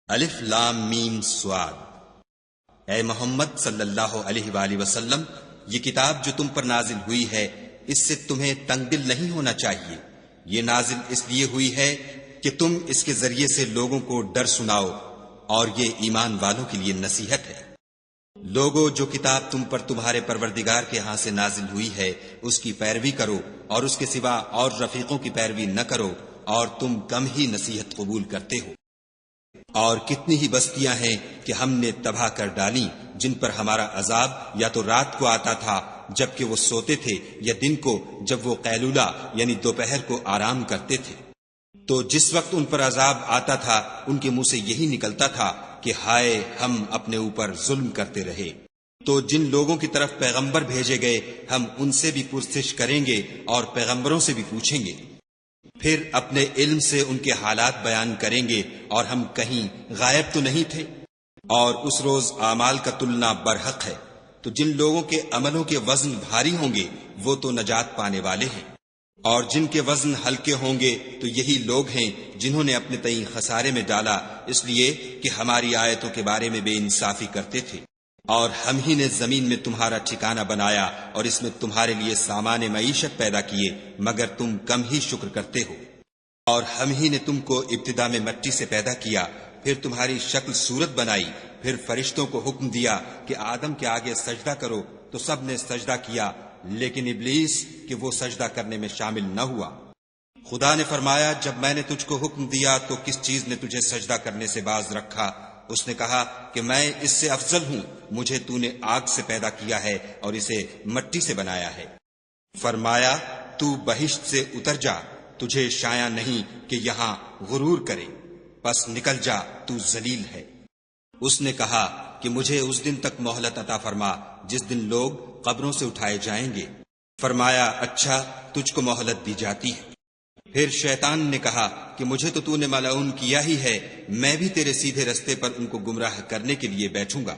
الف لام میم صاد۔ اے محمد صلی اللہ علیہ وآلہ وسلم، یہ کتاب جو تم پر نازل ہوئی ہے اس سے تمہیں تنگ دل نہیں ہونا چاہیے۔ یہ نازل اس لیے ہوئی ہے کہ تم اس کے ذریعے سے لوگوں کو ڈر سناؤ، اور یہ ایمان والوں کے لیے نصیحت ہے۔ لوگو، جو کتاب تم پر تمہارے پروردگار کے ہاں سے نازل ہوئی ہے اس کی پیروی کرو، اور اس کے سوا اور رفیقوں کی پیروی نہ کرو، اور تم کم ہی نصیحت قبول کرتے ہو۔ اور کتنی ہی بستیاں ہیں کہ ہم نے تباہ کر ڈالیں، جن پر ہمارا عذاب یا تو رات کو آتا تھا جبکہ وہ سوتے تھے، یا دن کو جب وہ قیلولہ یعنی دوپہر کو آرام کرتے تھے۔ تو جس وقت ان پر عذاب آتا تھا ان کے منہ سے یہی نکلتا تھا کہ ہائے، ہم اپنے اوپر ظلم کرتے رہے۔ تو جن لوگوں کی طرف پیغمبر بھیجے گئے ہم ان سے بھی پرسش کریں گے اور پیغمبروں سے بھی پوچھیں گے، پھر اپنے علم سے ان کے حالات بیان کریں گے، اور ہم کہیں غائب تو نہیں تھے۔ اور اس روز اعمال کا تلنا برحق ہے، تو جن لوگوں کے عملوں کے وزن بھاری ہوں گے وہ تو نجات پانے والے ہیں، اور جن کے وزن ہلکے ہوں گے تو یہی لوگ ہیں جنہوں نے اپنے تئیں خسارے میں ڈالا، اس لیے کہ ہماری آیتوں کے بارے میں بے انصافی کرتے تھے۔ اور ہم ہی نے زمین میں تمہارا ٹھکانہ بنایا اور اس میں تمہارے لیے سامان معیشت پیدا کیے، مگر تم کم ہی شکر کرتے ہو۔ اور ہم ہی نے تم کو ابتدا میں مٹی سے پیدا کیا، پھر تمہاری شکل صورت بنائی، پھر فرشتوں کو حکم دیا کہ آدم کے آگے سجدہ کرو، تو سب نے سجدہ کیا، لیکن ابلیس کہ وہ سجدہ کرنے میں شامل نہ ہوا۔ خدا نے فرمایا، جب میں نے تجھ کو حکم دیا تو کس چیز نے تجھے سجدہ کرنے سے باز رکھا؟ اس نے کہا کہ میں اس سے افضل ہوں، مجھے تو نے آگ سے پیدا کیا ہے اور اسے مٹی سے بنایا ہے۔ فرمایا، تو بہشت سے اتر جا، تجھے شایع نہیں کہ یہاں غرور کرے، پس نکل جا، تو ذلیل ہے۔ اس نے کہا کہ مجھے اس دن تک مہلت عطا فرما جس دن لوگ قبروں سے اٹھائے جائیں گے۔ فرمایا، اچھا، تجھ کو مہلت دی جاتی ہے۔ پھر شیطان نے کہا کہ مجھے تو نے ملعون کیا ہی ہے، میں بھی تیرے سیدھے رستے پر ان کو گمراہ کرنے کے لیے بیٹھوں گا۔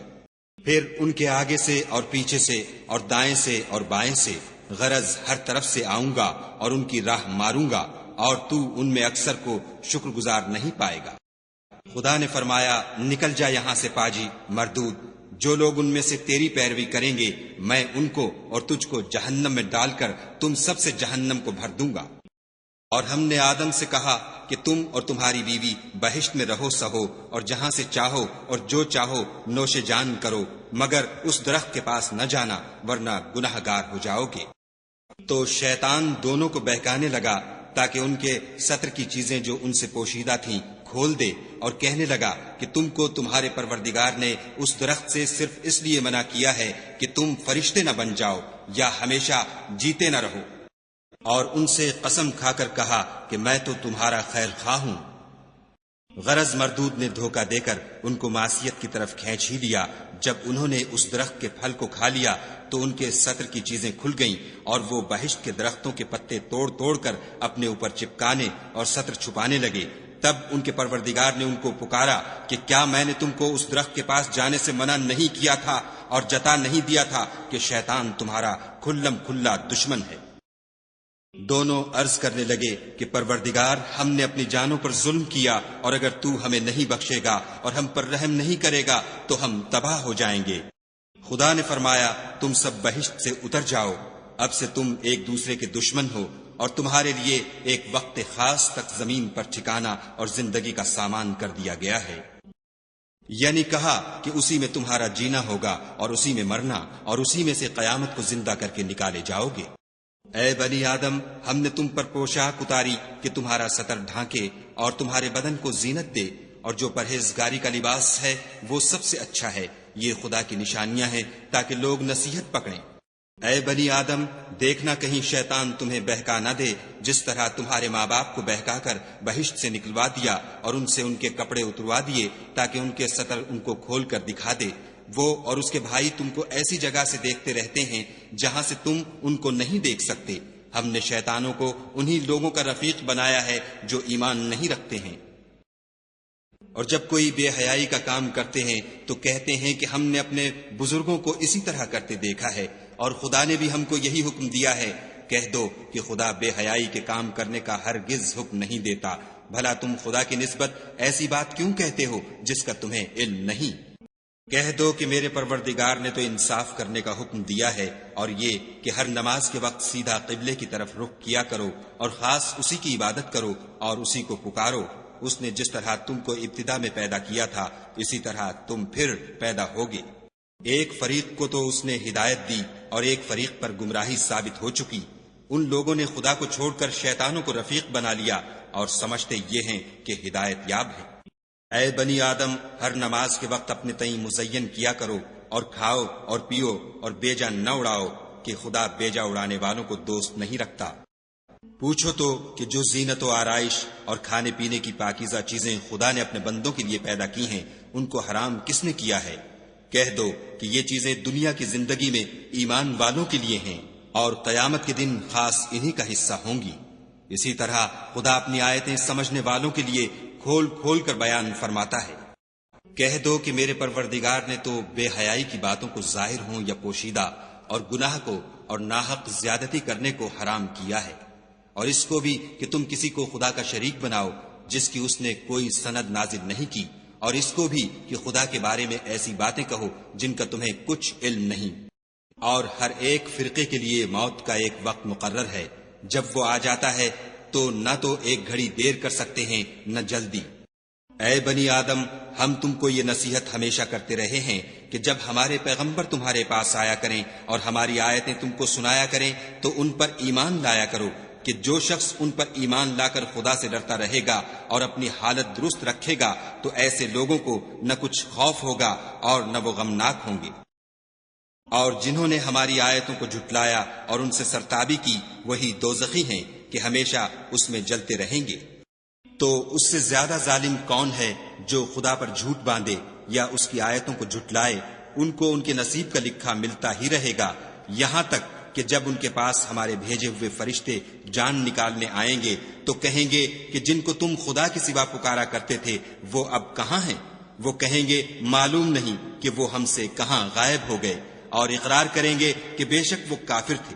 پھر ان کے آگے سے اور پیچھے سے اور دائیں سے اور بائیں سے، غرض ہر طرف سے آؤں گا اور ان کی راہ ماروں گا، اور تو ان میں اکثر کو شکر گزار نہیں پائے گا۔ خدا نے فرمایا، نکل جا یہاں سے پاجی مردود، جو لوگ ان میں سے تیری پیروی کریں گے میں ان کو اور تجھ کو جہنم میں ڈال کر تم سب سے جہنم کو بھر دوں گا۔ اور ہم نے آدم سے کہا کہ تم اور تمہاری بیوی بہشت میں رہو سہو، اور جہاں سے چاہو اور جو چاہو نوش جان کرو، مگر اس درخت کے پاس نہ جانا ورنہ گناہ گار ہو جاؤ گے۔ تو شیطان دونوں کو بہکانے لگا تاکہ ان کے ستر کی چیزیں جو ان سے پوشیدہ تھیں کھول دے، اور کہنے لگا کہ تم کو تمہارے پروردگار نے اس درخت سے صرف اس لیے منع کیا ہے کہ تم فرشتے نہ بن جاؤ یا ہمیشہ جیتے نہ رہو۔ اور ان سے قسم کھا کر کہا کہ میں تو تمہارا خیر خواہ ہوں۔ غرض مردود نے دھوکہ دے کر ان کو معصیت کی طرف کھینچ ہی لیا۔ جب انہوں نے اس درخت کے پھل کو کھا لیا تو ان کے ستر کی چیزیں کھل گئیں، اور وہ بہشت کے درختوں کے پتے توڑ توڑ کر اپنے اوپر چپکانے اور ستر چھپانے لگے۔ تب ان کے پروردگار نے ان کو پکارا کہ کیا میں نے تم کو اس درخت کے پاس جانے سے منع نہیں کیا تھا اور جتا نہیں دیا تھا کہ شیطان تمہارا کھلم کھلا دشمن ہے؟ دونوں عرض کرنے لگے کہ پروردگار، ہم نے اپنی جانوں پر ظلم کیا، اور اگر تو ہمیں نہیں بخشے گا اور ہم پر رحم نہیں کرے گا تو ہم تباہ ہو جائیں گے۔ خدا نے فرمایا، تم سب بہشت سے اتر جاؤ، اب سے تم ایک دوسرے کے دشمن ہو، اور تمہارے لیے ایک وقت خاص تک زمین پر ٹھکانہ اور زندگی کا سامان کر دیا گیا ہے۔ یعنی کہا کہ اسی میں تمہارا جینا ہوگا اور اسی میں مرنا، اور اسی میں سے قیامت کو زندہ کر کے نکالے جاؤ گے۔ اے بنی آدم، ہم نے تم پر پوشاک اتاری کہ تمہارا ستر ڈھانکے اور تمہارے بدن کو زینت دے، اور جو پرہیزگاری کا لباس ہے وہ سب سے اچھا ہے۔ یہ خدا کی نشانیاں ہیں تاکہ لوگ نصیحت پکڑیں۔ اے بنی آدم، دیکھنا کہیں شیطان تمہیں بہکا نہ دے، جس طرح تمہارے ماں باپ کو بہکا کر بہشت سے نکلوا دیا اور ان سے ان کے کپڑے اتروا دیے تاکہ ان کے ستر ان کو کھول کر دکھا دے۔ وہ اور اس کے بھائی تم کو ایسی جگہ سے دیکھتے رہتے ہیں جہاں سے تم ان کو نہیں دیکھ سکتے۔ ہم نے شیطانوں کو انہی لوگوں کا رفیق بنایا ہے جو ایمان نہیں رکھتے ہیں۔ اور جب کوئی بے حیائی کا کام کرتے ہیں تو کہتے ہیں کہ ہم نے اپنے بزرگوں کو اسی طرح کرتے دیکھا ہے، اور خدا نے بھی ہم کو یہی حکم دیا ہے۔ کہہ دو کہ خدا بے حیائی کے کام کرنے کا ہرگز حکم نہیں دیتا، بھلا تم خدا کی نسبت ایسی بات کیوں کہتے ہو جس کا تمہیں علم نہیں؟ کہہ دو کہ میرے پروردگار نے تو انصاف کرنے کا حکم دیا ہے، اور یہ کہ ہر نماز کے وقت سیدھا قبلے کی طرف رخ کیا کرو اور خاص اسی کی عبادت کرو اور اسی کو پکارو۔ اس نے جس طرح تم کو ابتدا میں پیدا کیا تھا اسی طرح تم پھر پیدا ہوگے۔ ایک فریق کو تو اس نے ہدایت دی اور ایک فریق پر گمراہی ثابت ہو چکی۔ ان لوگوں نے خدا کو چھوڑ کر شیطانوں کو رفیق بنا لیا اور سمجھتے یہ ہیں کہ ہدایت یاب ہے۔ اے بنی آدم، ہر نماز کے وقت اپنے تئیں مزین کیا کرو اور کھاؤ اور پیو اور بیجا نہ اڑاؤ کہ خدا بیجا اڑانے والوں کو دوست نہیں رکھتا۔ پوچھو تو کہ جو زینت و آرائش اور کھانے پینے کی پاکیزہ چیزیں خدا نے اپنے بندوں کے لیے پیدا کی ہیں ان کو حرام کس نے کیا ہے؟ کہہ دو کہ یہ چیزیں دنیا کی زندگی میں ایمان والوں کے لیے ہیں اور قیامت کے دن خاص انہی کا حصہ ہوں گی۔ اسی طرح خدا اپنی آیتیں سمجھنے والوں کے لیے کھول کھول کر بیان فرماتا ہے۔ کہہ دو کہ میرے پروردگار نے تو بے حیائی کی باتوں کو ظاہر ہوں یا پوشیدہ اور گناہ کو اور ناحق زیادتی کرنے کو حرام کیا ہے، اور اس کو بھی کہ تم کسی کو خدا کا شریک بناؤ جس کی اس نے کوئی سند نازل نہیں کی، اور اس کو بھی کہ خدا کے بارے میں ایسی باتیں کہو جن کا تمہیں کچھ علم نہیں۔ اور ہر ایک فرقے کے لیے موت کا ایک وقت مقرر ہے، جب وہ آ جاتا ہے تو نہ تو ایک گھڑی دیر کر سکتے ہیں نہ جلدی۔ اے بنی آدم، ہم تم کو یہ نصیحت ہمیشہ کرتے رہے ہیں کہ جب ہمارے پیغمبر تمہارے پاس آیا کریں اور ہماری آیتیں تم کو سنایا کریں تو ان پر ایمان لایا کرو، کہ جو شخص ان پر ایمان لا کر خدا سے ڈرتا رہے گا اور اپنی حالت درست رکھے گا تو ایسے لوگوں کو نہ کچھ خوف ہوگا اور نہ وہ غمناک ہوں گے۔ اور جنہوں نے ہماری آیتوں کو جھٹلایا اور ان سے سرتابی کی وہی دوزخی ہیں کہ ہمیشہ اس میں جلتے رہیں گے۔ تو اس سے زیادہ ظالم کون ہے جو خدا پر جھوٹ باندھے یا اس کی آیتوں کو جھٹلائے؟ ان کو ان کے نصیب کا لکھا ملتا ہی رہے گا، یہاں تک کہ جب ان کے پاس ہمارے بھیجے ہوئے فرشتے جان نکالنے آئیں گے تو کہیں گے کہ جن کو تم خدا کے سوا پکارا کرتے تھے وہ اب کہاں ہیں؟ وہ کہیں گے معلوم نہیں کہ وہ ہم سے کہاں غائب ہو گئے، اور اقرار کریں گے کہ بے شک وہ کافر تھے۔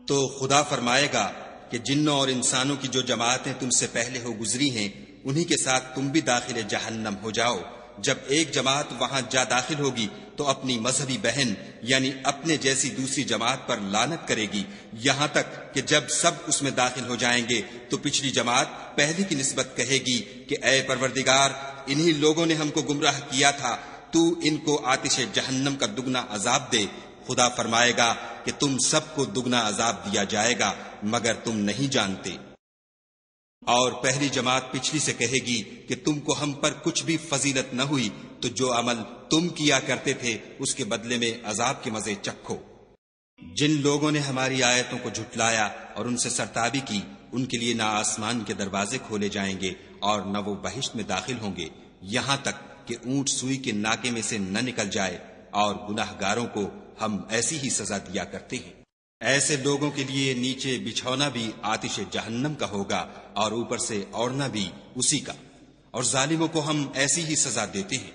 تو خدا فرمائے گا کہ جنوں اور انسانوں کی جو جماعتیں تم سے پہلے ہو گزری ہیں انہی کے ساتھ تم بھی داخل جہنم ہو جاؤ۔ جب ایک جماعت وہاں جا داخل ہوگی تو اپنی مذہبی بہن یعنی اپنے جیسی دوسری جماعت پر لعنت کرے گی، یہاں تک کہ جب سب اس میں داخل ہو جائیں گے تو پچھلی جماعت پہلی کی نسبت کہے گی کہ اے پروردگار، انہی لوگوں نے ہم کو گمراہ کیا تھا، تو ان کو آتش جہنم کا دگنا عذاب دے۔ خدا فرمائے گا کہ تم سب کو دگنا عذاب دیا جائے گا مگر تم نہیں جانتے۔ اور پہلی جماعت پچھلی سے کہے گی کہ تم کو ہم پر کچھ بھی فضیلت نہ ہوئی، تو جو عمل تم کیا کرتے تھے اس کے بدلے میں عذاب کے مزے چکھو۔ جن لوگوں نے ہماری آیتوں کو جھٹلایا اور ان سے سرتابی کی ان کے لیے نہ آسمان کے دروازے کھولے جائیں گے اور نہ وہ بہشت میں داخل ہوں گے، یہاں تک کہ اونٹ سوئی کے ناکے میں سے نہ نکل جائے، اور گناہ گاروں کو ہم ایسی ہی سزا دیا کرتے ہیں۔ ایسے لوگوں کے لیے نیچے بچھونا بھی آتش جہنم کا ہوگا اور اوپر سے اوڑھنا بھی اسی کا، اور ظالموں کو ہم ایسی ہی سزا دیتے ہیں۔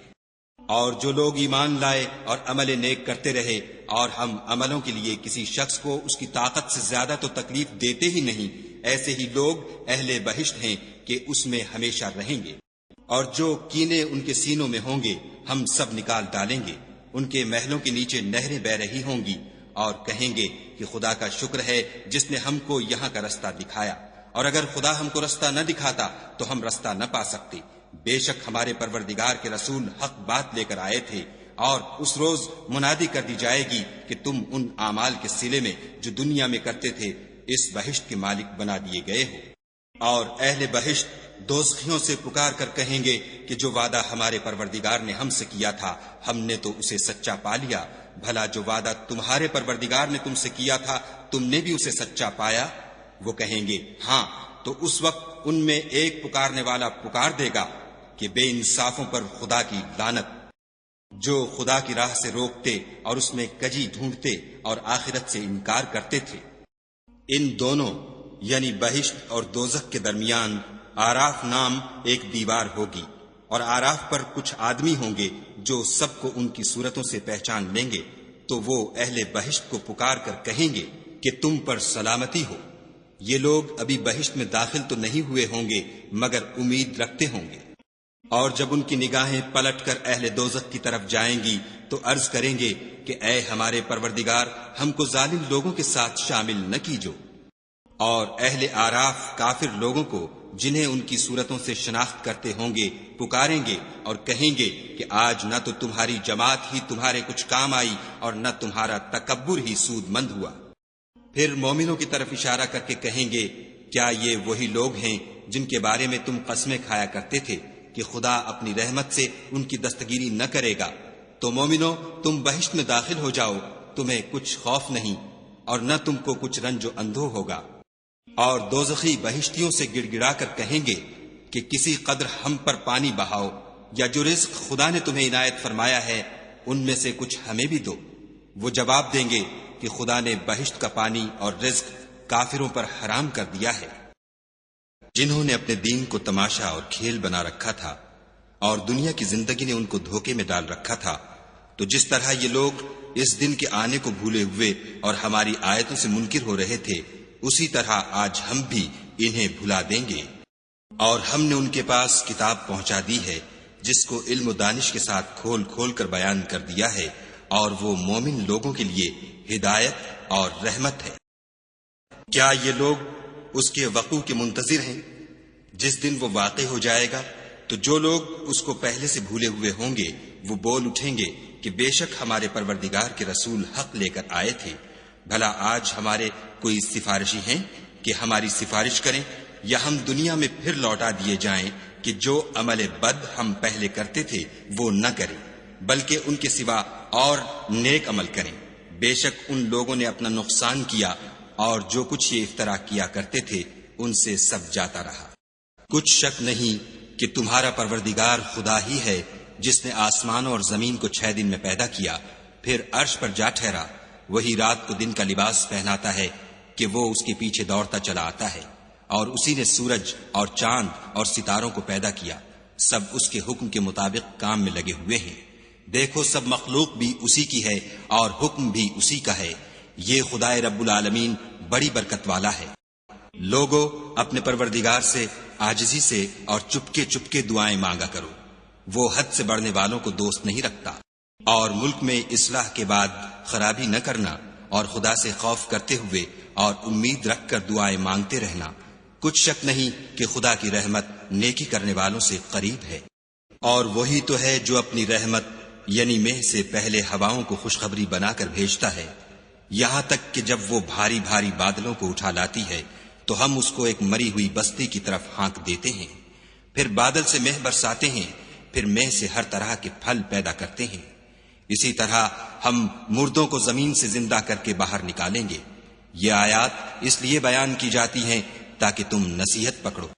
اور جو لوگ ایمان لائے اور عمل نیک کرتے رہے اور ہم عملوں کے لیے کسی شخص کو اس کی طاقت سے زیادہ تو تکلیف دیتے ہی نہیں، ایسے ہی لوگ اہل بہشت ہیں کہ اس میں ہمیشہ رہیں گے۔ اور جو کینے ان کے سینوں میں ہوں گے ہم سب نکال ڈالیں گے، ان کے محلوں کے نیچے نہریں بہ رہی ہوں گی، اور کہیں گے کہ خدا کا شکر ہے جس نے ہم کو یہاں کا رستہ دکھایا، اور اگر خدا ہم کو رستہ نہ دکھاتا تو ہم رستہ نہ پا سکتے۔ بے شک ہمارے پروردگار کے رسول حق بات لے کر آئے تھے، اور اس روز منادی کر دی جائے گی کہ تم ان اعمال کے صلے میں جو دنیا میں کرتے تھے اس بہشت کے مالک بنا دیے گئے ہو۔ اور اہل بہشت دوزخیوں سے پکار کر کہیں گے کہ جو وعدہ ہمارے پروردگار نے ہم سے کیا تھا ہم نے تو اسے سچا پا لیا، بھلا جو وعدہ تمہارے پروردگار نے تم سے کیا تھا تم نے بھی اسے سچا پایا؟ وہ کہیں گے ہاں، تو اس وقت ان میں ایک پکارنے والا پکار دے گا کہ بے انصافوں پر خدا کی لعنت، جو خدا کی راہ سے روکتے اور اس میں کجی ڈھونڈتے اور آخرت سے انکار کرتے تھے۔ ان دونوں یعنی بہشت اور دوزخ کے درمیان آراف نام ایک دیوار ہوگی، اور آراف پر کچھ آدمی ہوں گے جو سب کو ان کی صورتوں سے پہچان لیں گے، تو وہ اہل بہشت کو پکار کر کہیں گے کہ تم پر سلامتی ہو۔ یہ لوگ ابھی بہشت میں داخل تو نہیں ہوئے ہوں گے مگر امید رکھتے ہوں گے، اور جب ان کی نگاہیں پلٹ کر اہل دوزخ کی طرف جائیں گی تو عرض کریں گے کہ اے ہمارے پروردگار، ہم کو ظالم لوگوں کے ساتھ شامل نہ کیجو۔ اور اہل آراف کافر لوگوں کو جنہیں ان کی صورتوں سے شناخت کرتے ہوں گے پکاریں گے اور کہیں گے کہ آج نہ تو تمہاری جماعت ہی تمہارے کچھ کام آئی اور نہ تمہارا تکبر ہی سود مند ہوا۔ پھر مومنوں کی طرف اشارہ کر کے کہیں گے کیا یہ وہی لوگ ہیں جن کے بارے میں تم قسمیں کھایا کرتے تھے کہ خدا اپنی رحمت سے ان کی دستگیری نہ کرے گا؟ تو مومنو، تم بہشت میں داخل ہو جاؤ، تمہیں کچھ خوف نہیں اور نہ تم کو کچھ رنج و اندھو ہوگا۔ اور دوزخی بہشتیوں سے گڑ گڑا کر کہیں گے کہ کسی قدر ہم پر پانی بہاؤ، یا جو رزق خدا نے تمہیں عنایت فرمایا ہے ان میں سے کچھ ہمیں بھی دو۔ وہ جواب دیں گے کہ خدا نے بہشت کا پانی اور رزق کافروں پر حرام کر دیا ہے، جنہوں نے اپنے دین کو تماشا اور کھیل بنا رکھا تھا اور دنیا کی زندگی نے ان کو دھوکے میں ڈال رکھا تھا۔ تو جس طرح یہ لوگ اس دن کے آنے کو بھولے ہوئے اور ہماری آیتوں سے منکر ہو رہے تھے، اسی طرح آج ہم بھی انہیں بھلا دیں گے۔ اور ہم نے ان کے پاس کتاب پہنچا دی ہے جس کو علم و دانش کے ساتھ کھول کھول کر بیان کر دیا ہے، اور وہ مومن لوگوں کے لیے ہدایت اور رحمت ہے۔ کیا یہ لوگ اس کے وقوع کے منتظر ہیں؟ جس دن وہ واقع ہو جائے گا تو جو لوگ اس کو پہلے سے بھولے ہوئے ہوں گے وہ بول اٹھیں گے کہ بے شک ہمارے پروردگار کے رسول حق لے کر آئے تھے، بھلا آج ہمارے کوئی سفارشی ہیں کہ ہماری سفارش کریں، یا ہم دنیا میں پھر لوٹا دیے جائیں کہ جو عمل بد ہم پہلے کرتے تھے وہ نہ کریں بلکہ ان کے سوا اور نیک عمل کریں۔ بے شک ان لوگوں نے اپنا نقصان کیا اور جو کچھ یہ افترا کیا کرتے تھے ان سے سب جاتا رہا۔ کچھ شک نہیں کہ تمہارا پروردگار خدا ہی ہے جس نے آسمان اور زمین کو 6 دن میں پیدا کیا، پھر عرش پر جا ٹھہرا۔ وہی رات کو دن کا لباس پہناتا ہے کہ وہ اس کے پیچھے دوڑتا چلا آتا ہے، اور اسی نے سورج اور چاند اور ستاروں کو پیدا کیا، سب اس کے حکم کے مطابق کام میں لگے ہوئے ہیں۔ دیکھو سب مخلوق بھی اسی کی ہے اور حکم بھی اسی کا ہے، یہ خدائے رب العالمین بڑی برکت والا ہے۔ لوگو اپنے پروردگار سے عاجزی سے اور چپکے چپکے دعائیں مانگا کرو، وہ حد سے بڑھنے والوں کو دوست نہیں رکھتا۔ اور ملک میں اصلاح کے بعد خرابی نہ کرنا، اور خدا سے خوف کرتے ہوئے اور امید رکھ کر دعائیں مانگتے رہنا۔ کچھ شک نہیں کہ خدا کی رحمت نیکی کرنے والوں سے قریب ہے۔ اور وہی تو ہے جو اپنی رحمت یعنی مہ سے پہلے ہواؤں کو خوشخبری بنا کر بھیجتا ہے، یہاں تک کہ جب وہ بھاری بھاری بادلوں کو اٹھا لاتی ہے تو ہم اس کو ایک مری ہوئی بستی کی طرف ہانک دیتے ہیں، پھر بادل سے مہ برساتے ہیں، پھر مہ سے ہر طرح کے پھل پیدا کرتے ہیں۔ اسی طرح ہم مردوں کو زمین سے زندہ کر کے باہر نکالیں گے۔ یہ آیات اس لیے بیان کی جاتی ہیں تاکہ تم نصیحت پکڑو۔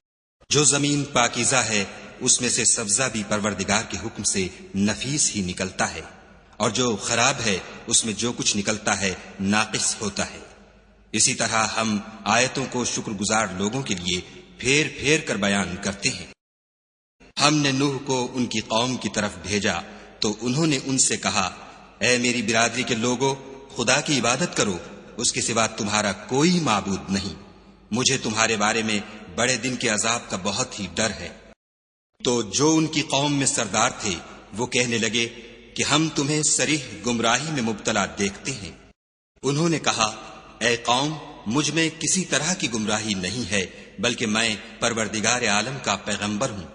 جو زمین پاکیزہ ہے اس میں سے سبزہ بھی پروردگار کے حکم سے نفیس ہی نکلتا ہے، اور جو خراب ہے اس میں جو کچھ نکلتا ہے ناقص ہوتا ہے۔ اسی طرح ہم آیتوں کو شکر گزار لوگوں کے لیے پھیر پھیر کر بیان کرتے ہیں۔ ہم نے نوح کو ان کی قوم کی طرف بھیجا تو انہوں نے ان سے کہا، اے میری برادری کے لوگوں، خدا کی عبادت کرو، اس کے سوا تمہارا کوئی معبود نہیں، مجھے تمہارے بارے میں بڑے دن کے عذاب کا بہت ہی ڈر ہے۔ تو جو ان کی قوم میں سردار تھے وہ کہنے لگے کہ ہم تمہیں صریح گمراہی میں مبتلا دیکھتے ہیں۔ انہوں نے کہا، اے قوم، مجھ میں کسی طرح کی گمراہی نہیں ہے، بلکہ میں پروردگار عالم کا پیغمبر ہوں،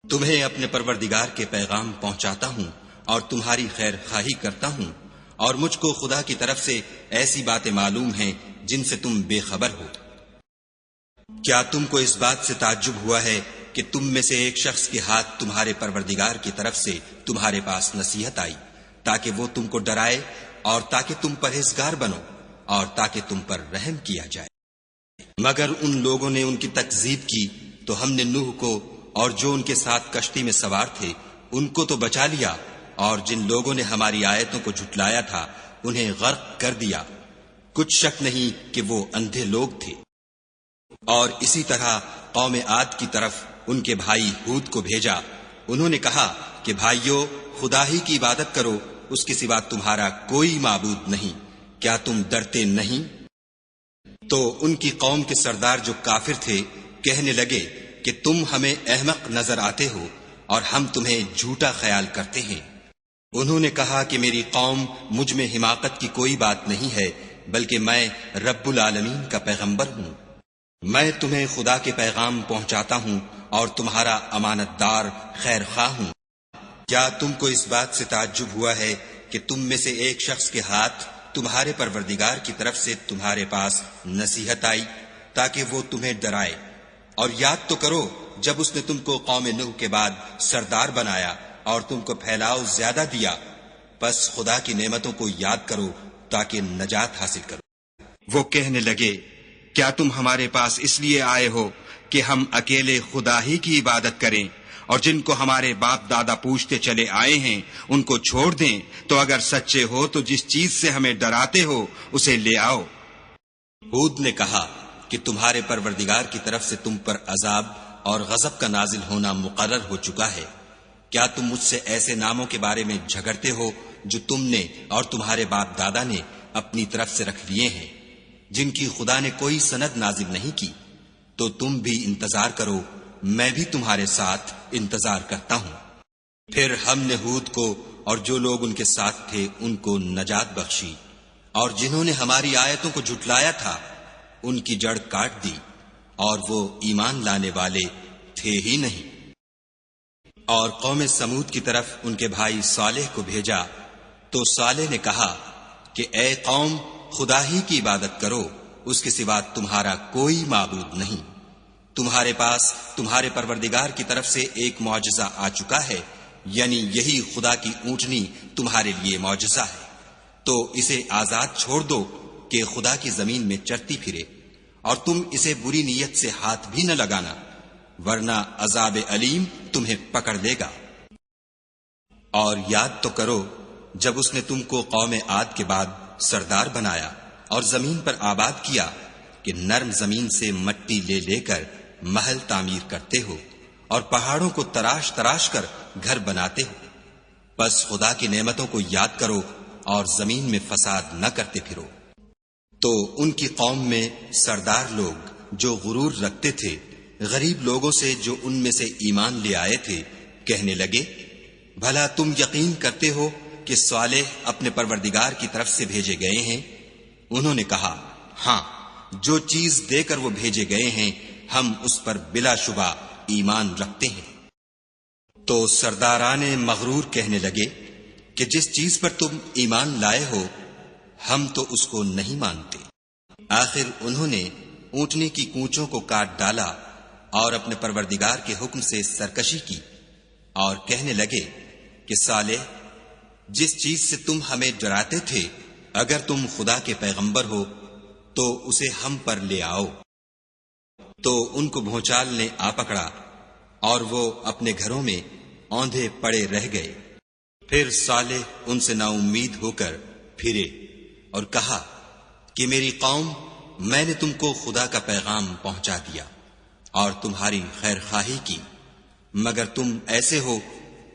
تمہیں اپنے پروردگار کے پیغام پہنچاتا ہوں اور تمہاری خیر خواہی کرتا ہوں، اور مجھ کو خدا کی طرف سے ایسی باتیں معلوم ہیں جن سے تم بے خبر ہو۔ کیا تم کو اس بات سے تعجب ہوا ہے کہ تم میں سے ایک شخص کے ہاتھ تمہارے پروردگار کی طرف سے تمہارے پاس نصیحت آئی تاکہ وہ تم کو ڈرائے اور تاکہ تم پرہیزگار بنو اور تاکہ تم پر رحم کیا جائے؟ مگر ان لوگوں نے ان کی تکذیب کی تو ہم نے نوح کو اور جو ان کے ساتھ کشتی میں سوار تھے ان کو تو بچا لیا، اور جن لوگوں نے ہماری آیتوں کو جھٹلایا تھا انہیں غرق کر دیا۔ کچھ شک نہیں کہ وہ اندھے لوگ تھے۔ اور اسی طرح قوم عاد کی طرف ان کے بھائی ہود کو بھیجا، انہوں نے کہا کہ بھائیو، خدا ہی کی عبادت کرو، اس کے سوا تمہارا کوئی معبود نہیں، کیا تم ڈرتے نہیں؟ تو ان کی قوم کے سردار جو کافر تھے کہنے لگے کہ تم ہمیں احمق نظر آتے ہو اور ہم تمہیں جھوٹا خیال کرتے ہیں۔ انہوں نے کہا کہ میری قوم مجھ میں حماقت کی کوئی بات نہیں ہے، بلکہ میں رب العالمین کا پیغمبر ہوں۔ میں تمہیں خدا کے پیغام پہنچاتا ہوں اور تمہارا امانت دار خیر خواہ ہوں۔ کیا تم کو اس بات سے تعجب ہوا ہے کہ تم میں سے ایک شخص کے ہاتھ تمہارے پروردگار کی طرف سے تمہارے پاس نصیحت آئی تاکہ وہ تمہیں ڈرائے؟ اور یاد تو کرو جب اس نے تم کو قوم نوح کے بعد سردار بنایا اور تم کو پھیلاؤ زیادہ دیا، بس خدا کی نعمتوں کو یاد کرو تاکہ نجات حاصل کرو۔ وہ کہنے لگے کیا تم ہمارے پاس اس لیے آئے ہو کہ ہم اکیلے خدا ہی کی عبادت کریں اور جن کو ہمارے باپ دادا پوچھتے چلے آئے ہیں ان کو چھوڑ دیں؟ تو اگر سچے ہو تو جس چیز سے ہمیں ڈراتے ہو اسے لے آؤ۔ ہود نے کہا کہ تمہارے پروردگار کی طرف سے تم پر عذاب اور غضب کا نازل ہونا مقرر ہو چکا ہے۔ کیا تم مجھ سے ایسے ناموں کے بارے میں جھگڑتے ہو جو تم نے اور تمہارے باپ دادا نے اپنی طرف سے رکھ لیے ہیں، جن کی خدا نے کوئی سند نازل نہیں کی؟ تو تم بھی انتظار کرو، میں بھی تمہارے ساتھ انتظار کرتا ہوں۔ پھر ہم نے ہود کو اور جو لوگ ان کے ساتھ تھے ان کو نجات بخشی، اور جنہوں نے ہماری آیتوں کو جھٹلایا تھا ان کی جڑ کاٹ دی، اور وہ ایمان لانے والے تھے ہی نہیں۔ اور قوم سمود کی طرف ان کے بھائی صالح کو بھیجا تو صالح نے کہا کہ اے قوم، خدا ہی کی عبادت کرو، اس کے سوا تمہارا کوئی معبود نہیں۔ تمہارے پاس تمہارے پروردگار کی طرف سے ایک معجزہ آ چکا ہے، یعنی یہی خدا کی اونٹنی تمہارے لیے معجزہ ہے، تو اسے آزاد چھوڑ دو کہ خدا کی زمین میں چرتی پھرے، اور تم اسے بری نیت سے ہاتھ بھی نہ لگانا، ورنہ عذاب علیم تمہیں پکڑ لے گا۔ اور یاد تو کرو جب اس نے تم کو قوم عاد کے بعد سردار بنایا اور زمین پر آباد کیا کہ نرم زمین سے مٹی لے لے کر محل تعمیر کرتے ہو اور پہاڑوں کو تراش تراش کر گھر بناتے ہو۔ بس خدا کی نعمتوں کو یاد کرو اور زمین میں فساد نہ کرتے پھرو۔ تو ان کی قوم میں سردار لوگ جو غرور رکھتے تھے غریب لوگوں سے جو ان میں سے ایمان لے آئے تھے کہنے لگے بھلا تم یقین کرتے ہو کہ صالح اپنے پروردگار کی طرف سے بھیجے گئے ہیں؟ انہوں نے کہا ہاں، جو چیز دے کر وہ بھیجے گئے ہیں ہم اس پر بلا شبہ ایمان رکھتے ہیں۔ تو سرداران مغرور کہنے لگے کہ جس چیز پر تم ایمان لائے ہو ہم تو اس کو نہیں مانتے۔ آخر انہوں نے اونٹنی کی کونچوں کو کاٹ ڈالا اور اپنے پروردگار کے حکم سے سرکشی کی، اور کہنے لگے کہ صالح، جس چیز سے تم ہمیں ڈراتے تھے اگر تم خدا کے پیغمبر ہو تو اسے ہم پر لے آؤ۔ تو ان کو بھونچال نے آ پکڑا اور وہ اپنے گھروں میں اوندھے پڑے رہ گئے۔ پھر صالح ان سے نا امید ہو کر پھرے اور کہا کہ میری قوم، میں نے تم کو خدا کا پیغام پہنچا دیا اور تمہاری خیر خواہی کی، مگر تم ایسے ہو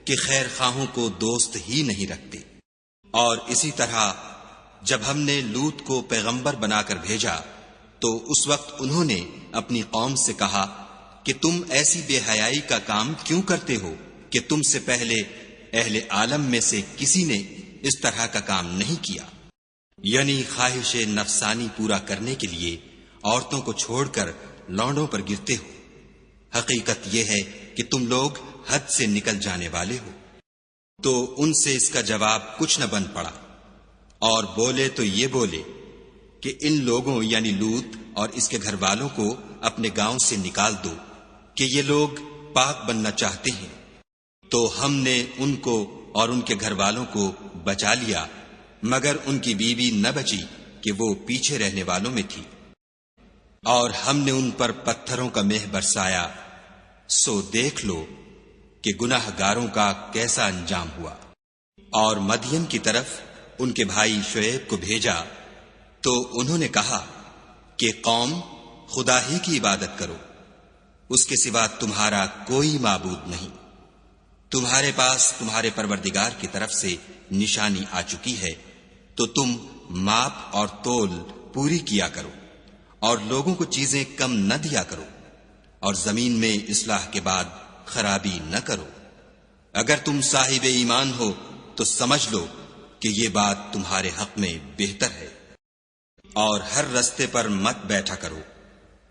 کہ خیر خواہوں کو دوست ہی نہیں رکھتے۔ اور اسی طرح جب ہم نے لوط کو پیغمبر بنا کر بھیجا تو اس وقت انہوں نے اپنی قوم سے کہا کہ تم ایسی بے حیائی کا کام کیوں کرتے ہو کہ تم سے پہلے اہل عالم میں سے کسی نے اس طرح کا کام نہیں کیا، یعنی خواہش نفسانی پورا کرنے کے لیے عورتوں کو چھوڑ کر لونڈوں پر گرتے ہو۔ حقیقت یہ ہے کہ تم لوگ حد سے نکل جانے والے ہو۔ تو ان سے اس کا جواب کچھ نہ بن پڑا، اور بولے تو یہ بولے کہ ان لوگوں یعنی لوط اور اس کے گھر والوں کو اپنے گاؤں سے نکال دو کہ یہ لوگ پاک بننا چاہتے ہیں۔ تو ہم نے ان کو اور ان کے گھر والوں کو بچا لیا، مگر ان کی بیوی نہ بچی کہ وہ پیچھے رہنے والوں میں تھی، اور ہم نے ان پر پتھروں کا مہ برسایا، سو دیکھ لو کہ گناہ گاروں کا کیسا انجام ہوا۔ اور مدین کی طرف ان کے بھائی شعیب کو بھیجا تو انہوں نے کہا کہ قوم، خدا ہی کی عبادت کرو، اس کے سوا تمہارا کوئی معبود نہیں۔ تمہارے پاس تمہارے پروردگار کی طرف سے نشانی آ چکی ہے، تو تم ماپ اور تول پوری کیا کرو، اور لوگوں کو چیزیں کم نہ دیا کرو، اور زمین میں اصلاح کے بعد خرابی نہ کرو۔ اگر تم صاحب ایمان ہو تو سمجھ لو کہ یہ بات تمہارے حق میں بہتر ہے، اور ہر رستے پر مت بیٹھا کرو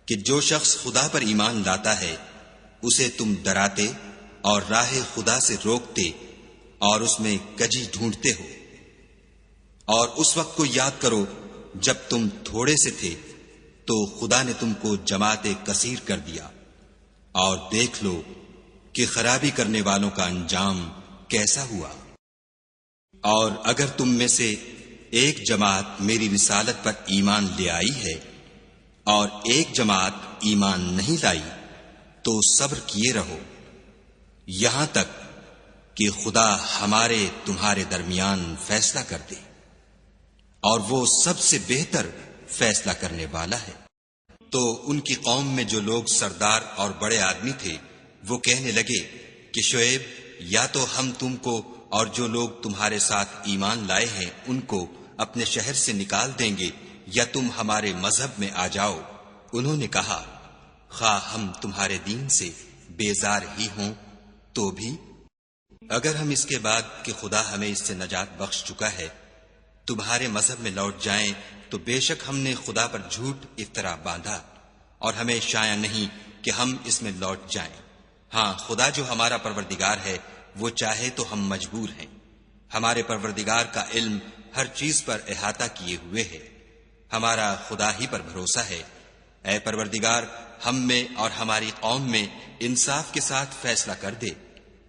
کہ جو شخص خدا پر ایمان لاتا ہے اسے تم ڈراتے اور راہ خدا سے روکتے اور اس میں کجی ڈھونڈتے ہو۔ اور اس وقت کو یاد کرو جب تم تھوڑے سے تھے تو خدا نے تم کو جماعت کثیر کر دیا، اور دیکھ لو کہ خرابی کرنے والوں کا انجام کیسا ہوا۔ اور اگر تم میں سے ایک جماعت میری رسالت پر ایمان لے آئی ہے اور ایک جماعت ایمان نہیں لائی تو صبر کیے رہو یہاں تک کہ خدا ہمارے تمہارے درمیان فیصلہ کر دے، اور وہ سب سے بہتر فیصلہ کرنے والا ہے۔ تو ان کی قوم میں جو لوگ سردار اور بڑے آدمی تھے وہ کہنے لگے کہ شعیب، یا تو ہم تم کو اور جو لوگ تمہارے ساتھ ایمان لائے ہیں ان کو اپنے شہر سے نکال دیں گے، یا تم ہمارے مذہب میں آ جاؤ۔ انہوں نے کہا، خواہ ہم تمہارے دین سے بیزار ہی ہوں تو بھی اگر ہم اس کے بعد کہ خدا ہمیں اس سے نجات بخش چکا ہے تمہارے مذہب میں لوٹ جائیں تو بے شک ہم نے خدا پر جھوٹ افطرا باندھا، اور ہمیں شایع نہیں کہ ہم اس میں لوٹ جائیں۔ ہاں، خدا جو ہمارا پروردگار ہے وہ چاہے تو ہم مجبور ہیں۔ ہمارے پروردگار کا علم ہر چیز پر احاطہ کیے ہوئے ہے، ہمارا خدا ہی پر بھروسہ ہے۔ اے پروردگار، ہم میں اور ہماری قوم میں انصاف کے ساتھ فیصلہ کر دے،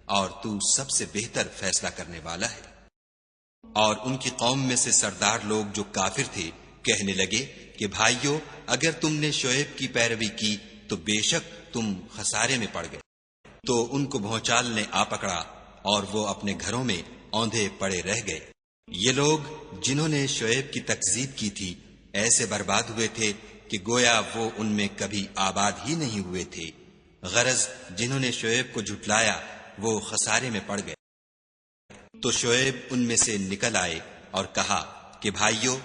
اور تو سب سے بہتر فیصلہ کرنے والا ہے۔ اور ان کی قوم میں سے سردار لوگ جو کافر تھے کہنے لگے کہ بھائیو، اگر تم نے شعیب کی پیروی کی تو بے شک تم خسارے میں پڑ گئے۔ تو ان کو بھونچال نے آ پکڑا اور وہ اپنے گھروں میں اوندھے پڑے رہ گئے۔ یہ لوگ جنہوں نے شعیب کی تکذیب کی تھی ایسے برباد ہوئے تھے کہ گویا وہ ان میں کبھی آباد ہی نہیں ہوئے تھے۔ غرض جنہوں نے شعیب کو جھٹلایا وہ خسارے میں پڑ گئے۔ تو شعیب ان میں سے نکل آئے اور کہا کہ بھائیو،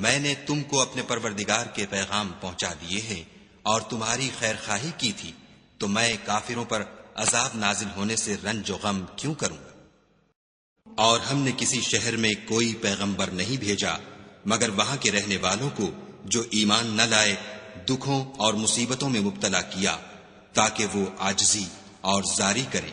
میں نے تم کو اپنے پروردگار کے پیغام پہنچا دیے ہیں اور تمہاری خیر خواہی کی تھی، تو میں کافروں پر عذاب نازل ہونے سے رنج و غم کیوں کروں؟ اور ہم نے کسی شہر میں کوئی پیغمبر نہیں بھیجا مگر وہاں کے رہنے والوں کو جو ایمان نہ لائے دکھوں اور مصیبتوں میں مبتلا کیا تاکہ وہ عاجزی اور زاری کریں۔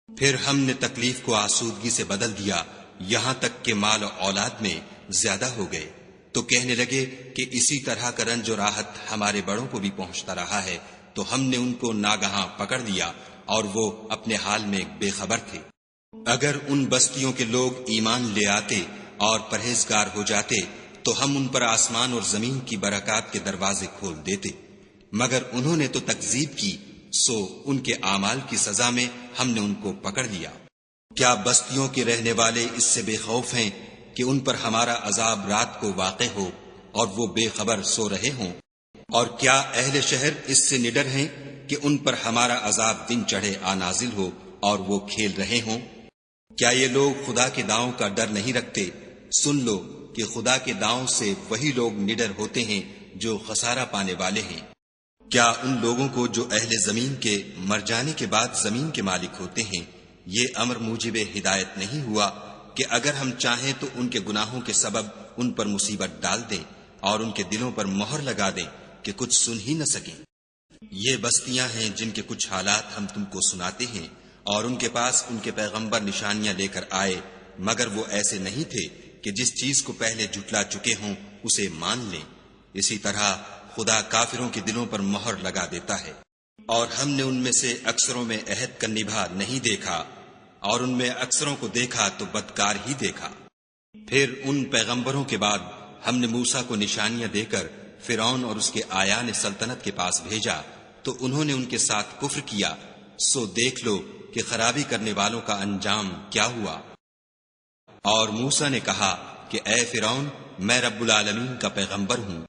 پھر ہم نے تکلیف کو آسودگی سے بدل دیا یہاں تک کہ مال و اولاد میں زیادہ ہو گئے، تو کہنے لگے کہ اسی طرح کا رنج و راحت ہمارے بڑوں کو بھی پہنچتا رہا ہے، تو ہم نے ان کو ناگہاں پکڑ لیا اور وہ اپنے حال میں بے خبر تھے۔ اگر ان بستیوں کے لوگ ایمان لے آتے اور پرہیزگار ہو جاتے تو ہم ان پر آسمان اور زمین کی برکات کے دروازے کھول دیتے، مگر انہوں نے تو تکذیب کی، سو ان کے اعمال کی سزا میں ہم نے ان کو پکڑ لیا۔ کیا بستیوں کے رہنے والے اس سے بے خوف ہیں کہ ان پر ہمارا عذاب رات کو واقع ہو اور وہ بے خبر سو رہے ہوں؟ اور کیا اہل شہر اس سے نڈر ہیں کہ ان پر ہمارا عذاب دن چڑھے آ نازل ہو اور وہ کھیل رہے ہوں؟ کیا یہ لوگ خدا کے داؤں کا ڈر نہیں رکھتے؟ سن لو کہ خدا کے داؤں سے وہی لوگ نڈر ہوتے ہیں جو خسارہ پانے والے ہیں۔ کیا ان لوگوں کو جو اہل زمین کے مر جانے کے بعد زمین کے مالک ہوتے ہیں یہ امر موجب ہدایت نہیں ہوا کہ اگر ہم چاہیں تو ان کے گناہوں کے سبب ان پر مصیبت ڈال دیں اور ان کے دلوں پر مہر لگا دیں کہ کچھ سن ہی نہ سکیں؟ یہ بستیاں ہیں جن کے کچھ حالات ہم تم کو سناتے ہیں، اور ان کے پاس ان کے پیغمبر نشانیاں لے کر آئے مگر وہ ایسے نہیں تھے کہ جس چیز کو پہلے جھٹلا چکے ہوں اسے مان لیں۔ اسی طرح خدا کافروں کے دلوں پر مہر لگا دیتا ہے۔ اور ہم نے ان میں سے اکثروں میں عہد کا نبھا نہیں دیکھا، اور ان میں اکثروں کو دیکھا تو بدکار ہی دیکھا۔ پھر ان پیغمبروں کے بعد ہم نے موسیٰ کو نشانیاں دے کر فرعون اور اس کے آیان سلطنت کے پاس بھیجا، تو انہوں نے ان کے ساتھ کفر کیا، سو دیکھ لو کہ خرابی کرنے والوں کا انجام کیا ہوا۔ اور موسیٰ نے کہا کہ اے فرعون، میں رب العالمین کا پیغمبر ہوں،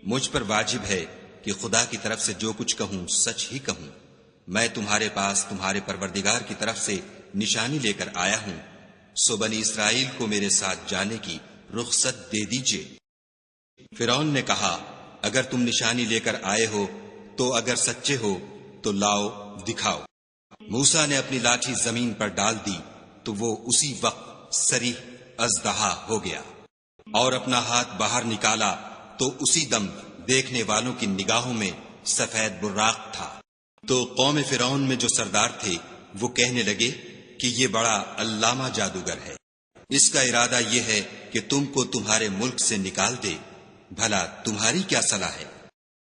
مجھ پر واجب ہے کہ خدا کی طرف سے جو کچھ کہوں سچ ہی کہوں۔ میں تمہارے پاس تمہارے پروردگار کی طرف سے نشانی لے کر آیا ہوں، سو بنی اسرائیل کو میرے ساتھ جانے کی رخصت دے دیجیے۔ فرعون نے کہا اگر تم نشانی لے کر آئے ہو تو اگر سچے ہو تو لاؤ دکھاؤ۔ موسیٰ نے اپنی لاٹھی زمین پر ڈال دی تو وہ اسی وقت صریح اژدہا ہو گیا، اور اپنا ہاتھ باہر نکالا تو اسی دم دیکھنے والوں کی نگاہوں میں سفید براق تھا۔ تو قوم فرعون میں جو سردار تھے وہ کہنے لگے کہ یہ بڑا علامہ جادوگر ہے، اس کا ارادہ یہ ہے کہ تم کو تمہارے ملک سے نکال دے، بھلا تمہاری کیا صلاح ہے؟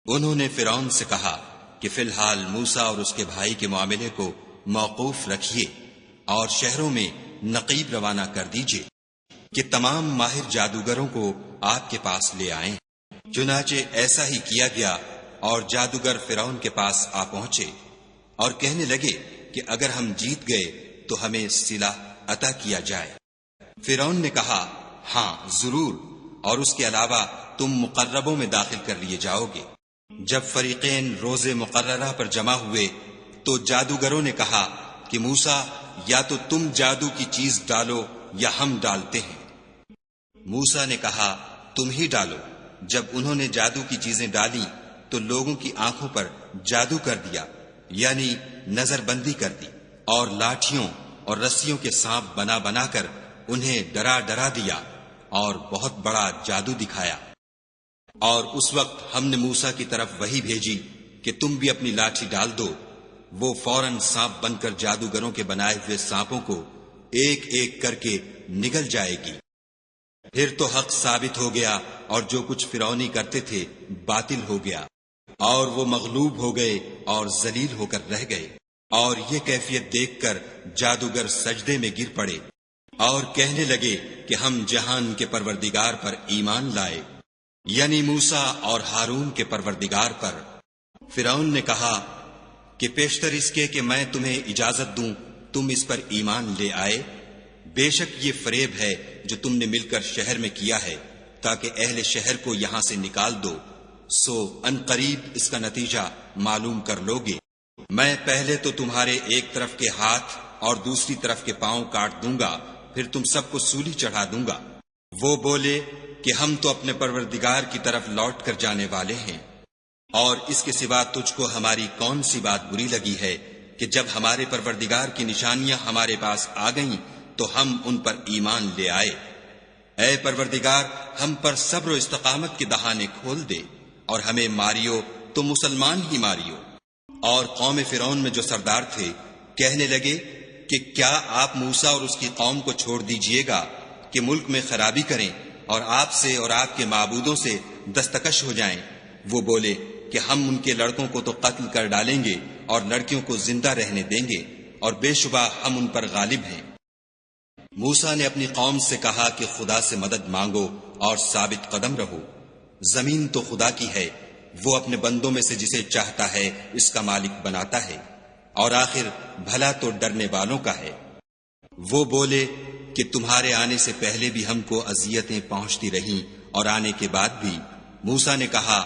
انہوں نے فرعون سے کہا کہ فی الحال موسیٰ اور اس کے بھائی کے معاملے کو موقوف رکھیے اور شہروں میں نقیب روانہ کر دیجیے کہ تمام ماہر جادوگروں کو آپ کے پاس لے آئیں۔ چنانچہ ایسا ہی کیا گیا، اور جادوگر فرعون کے پاس آ پہنچے اور کہنے لگے کہ اگر ہم جیت گئے تو ہمیں صلہ عطا کیا جائے۔ فرعون نے کہا ہاں ضرور، اور اس کے علاوہ تم مقربوں میں داخل کر لیے جاؤ گے۔ جب فریقین روز مقررہ پر جمع ہوئے تو جادوگروں نے کہا کہ موسیٰ یا تو تم جادو کی چیز ڈالو یا ہم ڈالتے ہیں۔ موسیٰ نے کہا تم ہی ڈالو۔ جب انہوں نے جادو کی چیزیں ڈالی تو لوگوں کی آنکھوں پر جادو کر دیا، یعنی نظر بندی کر دی، اور لاٹھیوں اور رسیوں کے سانپ بنا بنا کر انہیں ڈرا ڈرا دیا اور بہت بڑا جادو دکھایا۔ اور اس وقت ہم نے موسیٰ کی طرف وحی بھیجی کہ تم بھی اپنی لاٹھی ڈال دو، وہ فوراً سانپ بن کر جادوگروں کے بنائے ہوئے سانپوں کو ایک ایک کر کے نگل جائے گی۔ پھر تو حق ثابت ہو گیا، اور جو کچھ فرعونی کرتے تھے باطل ہو گیا، اور وہ مغلوب ہو گئے اور ذلیل ہو کر رہ گئے۔ اور یہ کیفیت دیکھ کر جادوگر سجدے میں گر پڑے اور کہنے لگے کہ ہم جہان کے پروردگار پر ایمان لائے، یعنی موسیٰ اور ہارون کے پروردگار پر۔ فرعون نے کہا کہ پیشتر اس کے کہ میں تمہیں اجازت دوں تم اس پر ایمان لے آئے، بے شک یہ فریب ہے جو تم نے مل کر شہر میں کیا ہے تاکہ اہل شہر کو یہاں سے نکال دو، سو ان قریب اس کا نتیجہ معلوم کر لوگے۔ میں پہلے تو تمہارے ایک طرف کے ہاتھ اور دوسری طرف کے پاؤں کاٹ دوں گا، پھر تم سب کو سولی چڑھا دوں گا۔ وہ بولے کہ ہم تو اپنے پروردگار کی طرف لوٹ کر جانے والے ہیں، اور اس کے سوا تجھ کو ہماری کون سی بات بری لگی ہے کہ جب ہمارے پروردگار کی نشانیاں ہمارے پاس آ گئیں تو ہم ان پر ایمان لے آئے۔ اے پروردگار، ہم پر صبر و استقامت کے دہانے کھول دے اور ہمیں ماریو تو مسلمان ہی ماریو۔ اور قوم فرعون میں جو سردار تھے کہنے لگے کہ کیا آپ موسیٰ اور اس کی قوم کو چھوڑ دیجئے گا کہ ملک میں خرابی کریں اور آپ سے اور آپ کے معبودوں سے دستکش ہو جائیں؟ وہ بولے کہ ہم ان کے لڑکوں کو تو قتل کر ڈالیں گے اور لڑکیوں کو زندہ رہنے دیں گے، اور بے شبہ ہم ان پر غالب ہیں۔ موسیٰ نے اپنی قوم سے کہا کہ خدا سے مدد مانگو اور ثابت قدم رہو، زمین تو خدا کی ہے، وہ اپنے بندوں میں سے جسے چاہتا ہے اس کا مالک بناتا ہے، اور آخر بھلا تو ڈرنے والوں کا ہے۔ وہ بولے کہ تمہارے آنے سے پہلے بھی ہم کو اذیتیں پہنچتی رہیں اور آنے کے بعد بھی۔ موسیٰ نے کہا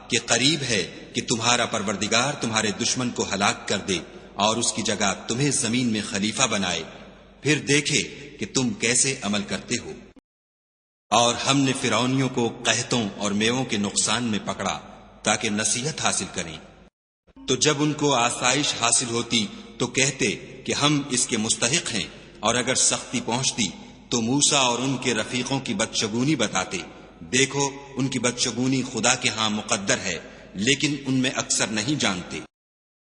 کہ قریب ہے کہ تمہارا پروردگار تمہارے دشمن کو ہلاک کر دے اور اس کی جگہ تمہیں زمین میں خلیفہ بنائے، پھر دیکھے کہ تم کیسے عمل کرتے ہو۔ اور ہم نے فرعونیوں کو قحطوں اور میووں کے نقصان میں پکڑا تاکہ نصیحت حاصل کریں، تو جب ان کو آسائش حاصل ہوتی تو کہتے کہ ہم اس کے مستحق ہیں، اور اگر سختی پہنچتی تو موسیٰ اور ان کے رفیقوں کی بدشگونی بتاتے۔ دیکھو ان کی بدشگونی خدا کے ہاں مقدر ہے، لیکن ان میں اکثر نہیں جانتے۔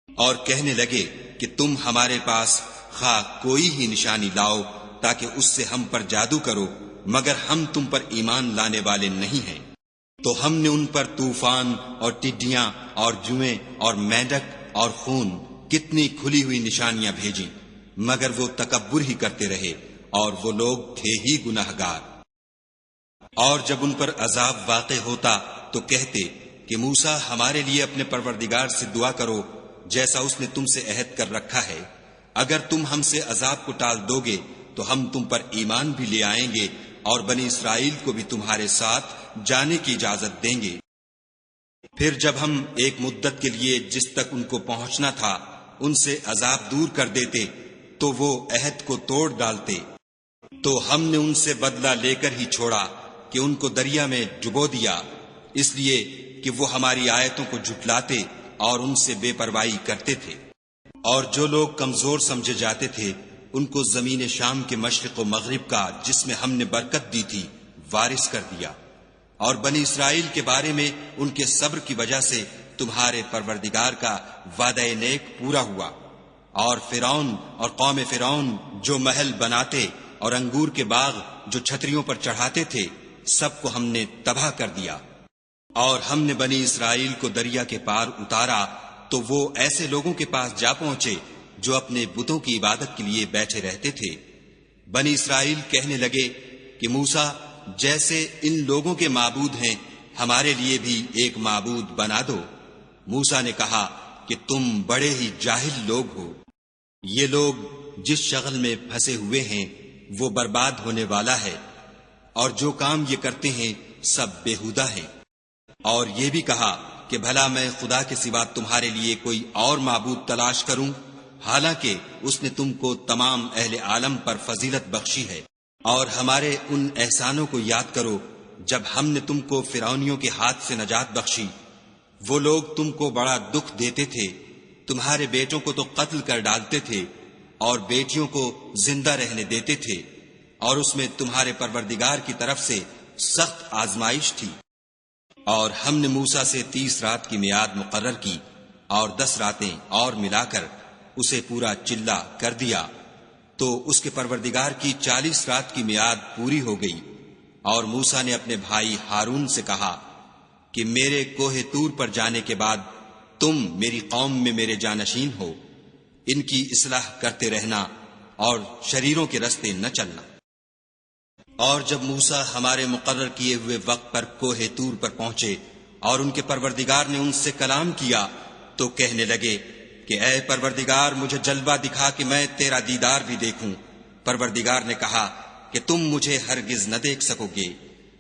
اور کہنے لگے کہ تم ہمارے پاس خواہ کوئی ہی نشانی لاؤ تاکہ اس سے ہم پر جادو کرو، مگر ہم تم پر ایمان لانے والے نہیں ہیں۔ تو ہم نے ان پر طوفان اور ٹڈیاں اور جوئیں اور مینڈک اور خون کتنی کھلی ہوئی نشانیاں بھیجیں، مگر وہ تکبر ہی کرتے رہے، اور وہ لوگ تھے ہی گناہگار۔ اور جب ان پر عذاب واقع ہوتا تو کہتے کہ موسیٰ ہمارے لیے اپنے پروردگار سے دعا کرو جیسا اس نے تم سے عہد کر رکھا ہے، اگر تم ہم سے عذاب کو ٹال دو گے تو ہم تم پر ایمان بھی لے آئیں گے اور بنی اسرائیل کو بھی تمہارے ساتھ جانے کی اجازت دیں گے۔ پھر جب ہم ایک مدت کے لیے جس تک ان کو پہنچنا تھا ان سے عذاب دور کر دیتے تو وہ عہد کو توڑ ڈالتے، تو ہم نے ان سے بدلہ لے کر ہی چھوڑا کہ ان کو دریا میں ڈبو دیا، اس لیے کہ وہ ہماری آیتوں کو جھٹلاتے اور ان سے بے پرواہی کرتے تھے۔ اور جو لوگ کمزور سمجھے جاتے تھے ان کو زمین شام کے مشرق و مغرب کا، جس میں ہم نے برکت دی تھی، وارث کر دیا۔ اور بنی اسرائیل کے بارے میں ان کے صبر کی وجہ سے تمہارے پروردگار کا وعدہ نیک پورا ہوا۔ اور فرعون اور قوم فرعون جو محل بناتے اور انگور کے باغ جو چھتریوں پر چڑھاتے تھے، سب کو ہم نے تباہ کر دیا۔ اور ہم نے بنی اسرائیل کو دریا کے پار اتارا تو وہ ایسے لوگوں کے پاس جا پہنچے جو اپنے بتوں کی عبادت کے لیے بیٹھے رہتے تھے۔ بنی اسرائیل کہنے لگے کہ موسیٰ، جیسے ان لوگوں کے معبود ہیں ہمارے لیے بھی ایک معبود بنا دو۔ موسیٰ نے کہا کہ تم بڑے ہی جاہل لوگ ہو۔ یہ لوگ جس شغل میں پھنسے ہوئے ہیں وہ برباد ہونے والا ہے، اور جو کام یہ کرتے ہیں سب بیہودہ ہیں۔ اور یہ بھی کہا کہ بھلا میں خدا کے سوا تمہارے لیے کوئی اور معبود تلاش کروں، حالانکہ اس نے تم کو تمام اہل عالم پر فضیلت بخشی ہے۔ اور ہمارے ان احسانوں کو یاد کرو جب ہم نے تم کو فرعونیوں کے ہاتھ سے نجات بخشی۔ وہ لوگ تم کو بڑا دکھ دیتے تھے، تمہارے بیٹوں کو تو قتل کر ڈالتے تھے اور بیٹیوں کو زندہ رہنے دیتے تھے، اور اس میں تمہارے پروردگار کی طرف سے سخت آزمائش تھی۔ اور ہم نے موسیٰ سے 30 رات کی میعاد مقرر کی اور 10 راتیں اور ملا کر اسے پورا چلہ کر دیا، تو اس کے پروردگار کی 40 رات کی میعاد پوری ہو گئی۔ اور موسیٰ نے اپنے بھائی ہارون سے کہا کہ میرے کوہ طور پر جانے کے بعد تم میری قوم میں میرے جانشین ہو، ان کی اصلاح کرتے رہنا اور شریروں کے رستے نہ چلنا۔ اور جب موسیٰ ہمارے مقرر کیے ہوئے وقت پر کوہ طور پر پہنچے اور ان کے پروردگار نے ان سے کلام کیا تو کہنے لگے کہ اے پروردگار، مجھے جلوہ دکھا کہ میں تیرا دیدار بھی دیکھوں۔ پروردگار نے کہا کہ تم مجھے ہرگز نہ دیکھ سکو گے،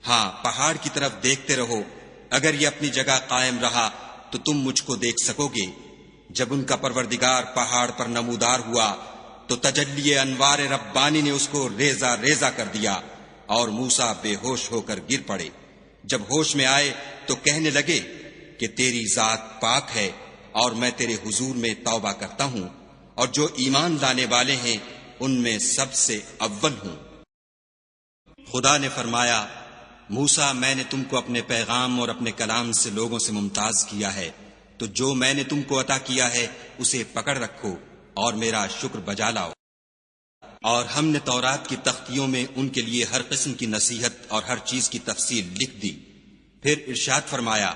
ہاں پہاڑ کی طرف دیکھتے رہو، اگر یہ اپنی جگہ قائم رہا تو تم مجھ کو دیکھ سکو گے۔ جب ان کا پروردگار پہاڑ پر نمودار ہوا تو تجلی انوار ربانی نے اس کو ریزہ ریزہ کر دیا اور موسیٰ بے ہوش ہو کر گر پڑے۔ جب ہوش میں آئے تو کہنے لگے کہ تیری ذات پاک ہے اور میں تیرے حضور میں توبہ کرتا ہوں، اور جو ایمان لانے والے ہیں ان میں سب سے اول ہوں۔ خدا نے فرمایا، موسیٰ، میں نے تم کو اپنے پیغام اور اپنے کلام سے لوگوں سے ممتاز کیا ہے، تو جو میں نے تم کو عطا کیا ہے اسے پکڑ رکھو اور میرا شکر بجا لاؤ۔ اور ہم نے تورات کی تختیوں میں ان کے لیے ہر قسم کی نصیحت اور ہر چیز کی تفصیل لکھ دی۔ پھر ارشاد فرمایا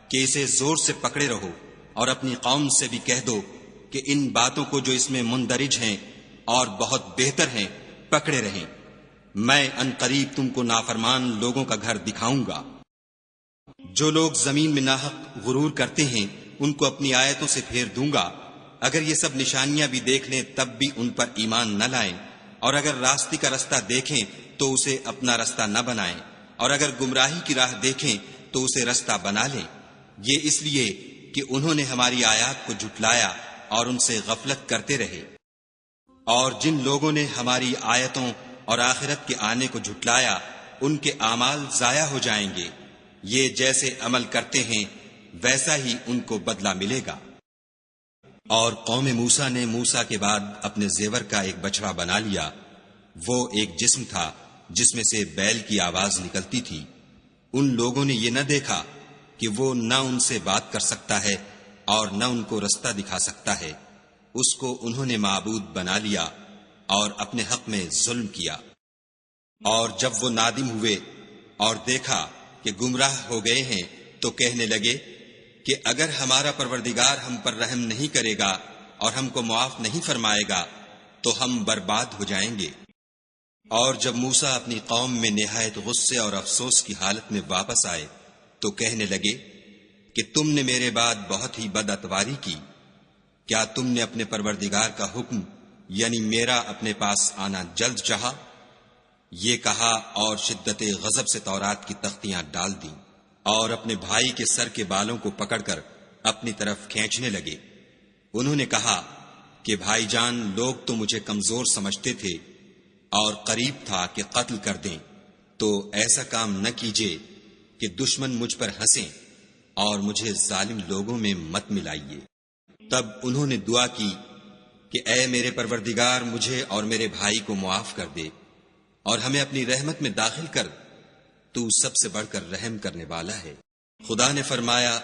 کہ اسے زور سے پکڑے رہو اور اپنی قوم سے بھی کہہ دو کہ ان باتوں کو جو اس میں مندرج ہیں اور بہت بہتر ہیں پکڑے رہیں، میں ان قریب تم کو نافرمان لوگوں کا گھر دکھاؤں گا۔ جو لوگ زمین میں ناحق غرور کرتے ہیں ان کو اپنی آیتوں سے پھیر دوں گا، اگر یہ سب نشانیاں بھی دیکھ لیں تب بھی ان پر ایمان نہ لائیں، اور اگر راستے کا رستہ دیکھیں تو اسے اپنا رستہ نہ بنائیں، اور اگر گمراہی کی راہ دیکھیں تو اسے رستہ بنا لیں۔ یہ اس لیے کہ انہوں نے ہماری آیات کو جھٹلایا اور ان سے غفلت کرتے رہے۔ اور جن لوگوں نے ہماری آیتوں اور آخرت کے آنے کو جھٹلایا ان کے اعمال ضائع ہو جائیں گے، یہ جیسے عمل کرتے ہیں ویسا ہی ان کو بدلہ ملے گا۔ اور قوم موسیٰ نے موسیٰ کے بعد اپنے زیور کا ایک بچڑا بنا لیا، وہ ایک جسم تھا جس میں سے بیل کی آواز نکلتی تھی۔ ان لوگوں نے یہ نہ دیکھا کہ وہ نہ ان سے بات کر سکتا ہے اور نہ ان کو رستہ دکھا سکتا ہے، اس کو انہوں نے معبود بنا لیا اور اپنے حق میں ظلم کیا۔ اور جب وہ نادم ہوئے اور دیکھا کہ گمراہ ہو گئے ہیں تو کہنے لگے کہ اگر ہمارا پروردگار ہم پر رحم نہیں کرے گا اور ہم کو معاف نہیں فرمائے گا تو ہم برباد ہو جائیں گے۔ اور جب موسیٰ اپنی قوم میں نہایت غصے اور افسوس کی حالت میں واپس آئے تو کہنے لگے کہ تم نے میرے بعد بہت ہی بد اتواری کی، کیا تم نے اپنے پروردگار کا حکم یعنی میرا اپنے پاس آنا جلد چاہا؟ یہ کہا اور شدت غضب سے تورات کی تختیاں ڈال دیں اور اپنے بھائی کے سر کے بالوں کو پکڑ کر اپنی طرف کھینچنے لگے۔ انہوں نے کہا کہ بھائی جان، لوگ تو مجھے کمزور سمجھتے تھے اور قریب تھا کہ قتل کر دیں، تو ایسا کام نہ کیجیے کہ دشمن مجھ پر ہنسیں۔ اور مجھے ظالم لوگوں میں مت ملائیے۔ تب انہوں نے دعا کی کہ اے میرے پروردگار، مجھے اور میرے بھائی کو معاف کر دے اور ہمیں اپنی رحمت میں داخل کر، تو سب سے بڑھ کر رحم کرنے والا ہے۔ خدا نے فرمایا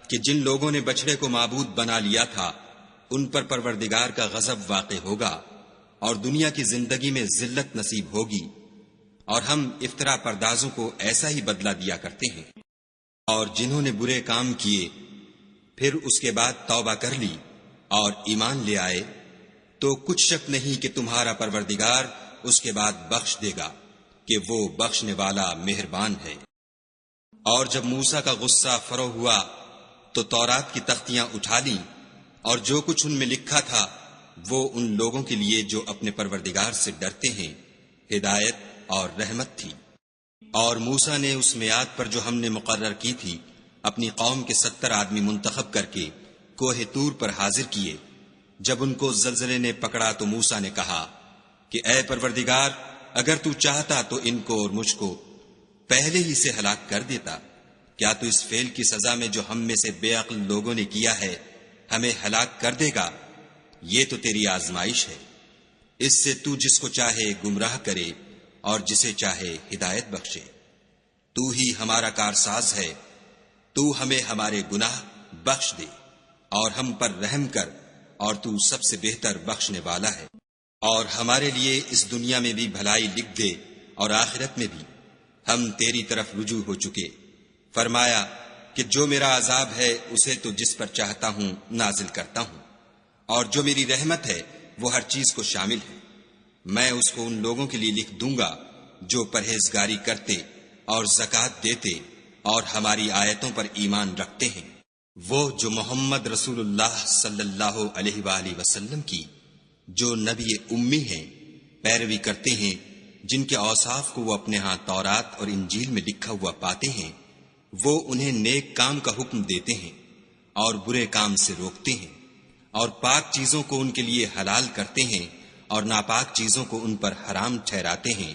کہ جن لوگوں نے بچڑے کو معبود بنا لیا تھا ان پر پروردگار کا غضب واقع ہوگا اور دنیا کی زندگی میں ذلت نصیب ہوگی، اور ہم افطرا پردازوں کو ایسا ہی بدلہ دیا کرتے ہیں۔ اور جنہوں نے برے کام کیے پھر اس کے بعد توبہ کر لی اور ایمان لے آئے تو کچھ شک نہیں کہ تمہارا پروردگار اس کے بعد بخش دے گا کہ وہ بخشنے والا مہربان ہے۔ اور جب موسیٰ کا غصہ فرو ہوا تو تورات کی تختیاں اٹھا لیں، اور جو کچھ ان میں لکھا تھا وہ ان لوگوں کے لیے جو اپنے پروردگار سے ڈرتے ہیں ہدایت اور رحمت تھی۔ اور موسیٰ نے اس میعاد پر جو ہم نے مقرر کی تھی اپنی قوم کے 70 آدمی منتخب کر کے کوہ طور پر حاضر کیے۔ جب ان کو زلزلے نے پکڑا تو موسیٰ نے کہا کہ اے پروردگار، اگر تو چاہتا تو ان کو اور مجھ کو پہلے ہی سے ہلاک کر دیتا۔ کیا تو اس فعل کی سزا میں جو ہم میں سے بے عقل لوگوں نے کیا ہے ہمیں ہلاک کر دے گا؟ یہ تو تیری آزمائش ہے، اس سے تو جس کو چاہے گمراہ کرے اور جسے چاہے ہدایت بخشے۔ تو ہی ہمارا کارساز ہے، تو ہمیں ہمارے گناہ بخش دے اور ہم پر رحم کر، اور تو سب سے بہتر بخشنے والا ہے۔ اور ہمارے لیے اس دنیا میں بھی بھلائی لکھ دے اور آخرت میں بھی، ہم تیری طرف رجوع ہو چکے۔ فرمایا کہ جو میرا عذاب ہے اسے تو جس پر چاہتا ہوں نازل کرتا ہوں، اور جو میری رحمت ہے وہ ہر چیز کو شامل ہے۔ میں اس کو ان لوگوں کے لیے لکھ دوں گا جو پرہیزگاری کرتے اور زکوٰۃ دیتے اور ہماری آیتوں پر ایمان رکھتے ہیں، وہ جو محمد رسول اللہ صلی اللہ علیہ وآلہ وسلم کی جو نبی امی ہیں پیروی کرتے ہیں، جن کے اوصاف کو وہ اپنے ہاں تورات اور انجیل میں لکھا ہوا پاتے ہیں۔ وہ انہیں نیک کام کا حکم دیتے ہیں اور برے کام سے روکتے ہیں، اور پاک چیزوں کو ان کے لیے حلال کرتے ہیں اور ناپاک چیزوں کو ان پر حرام ٹھہراتے ہیں،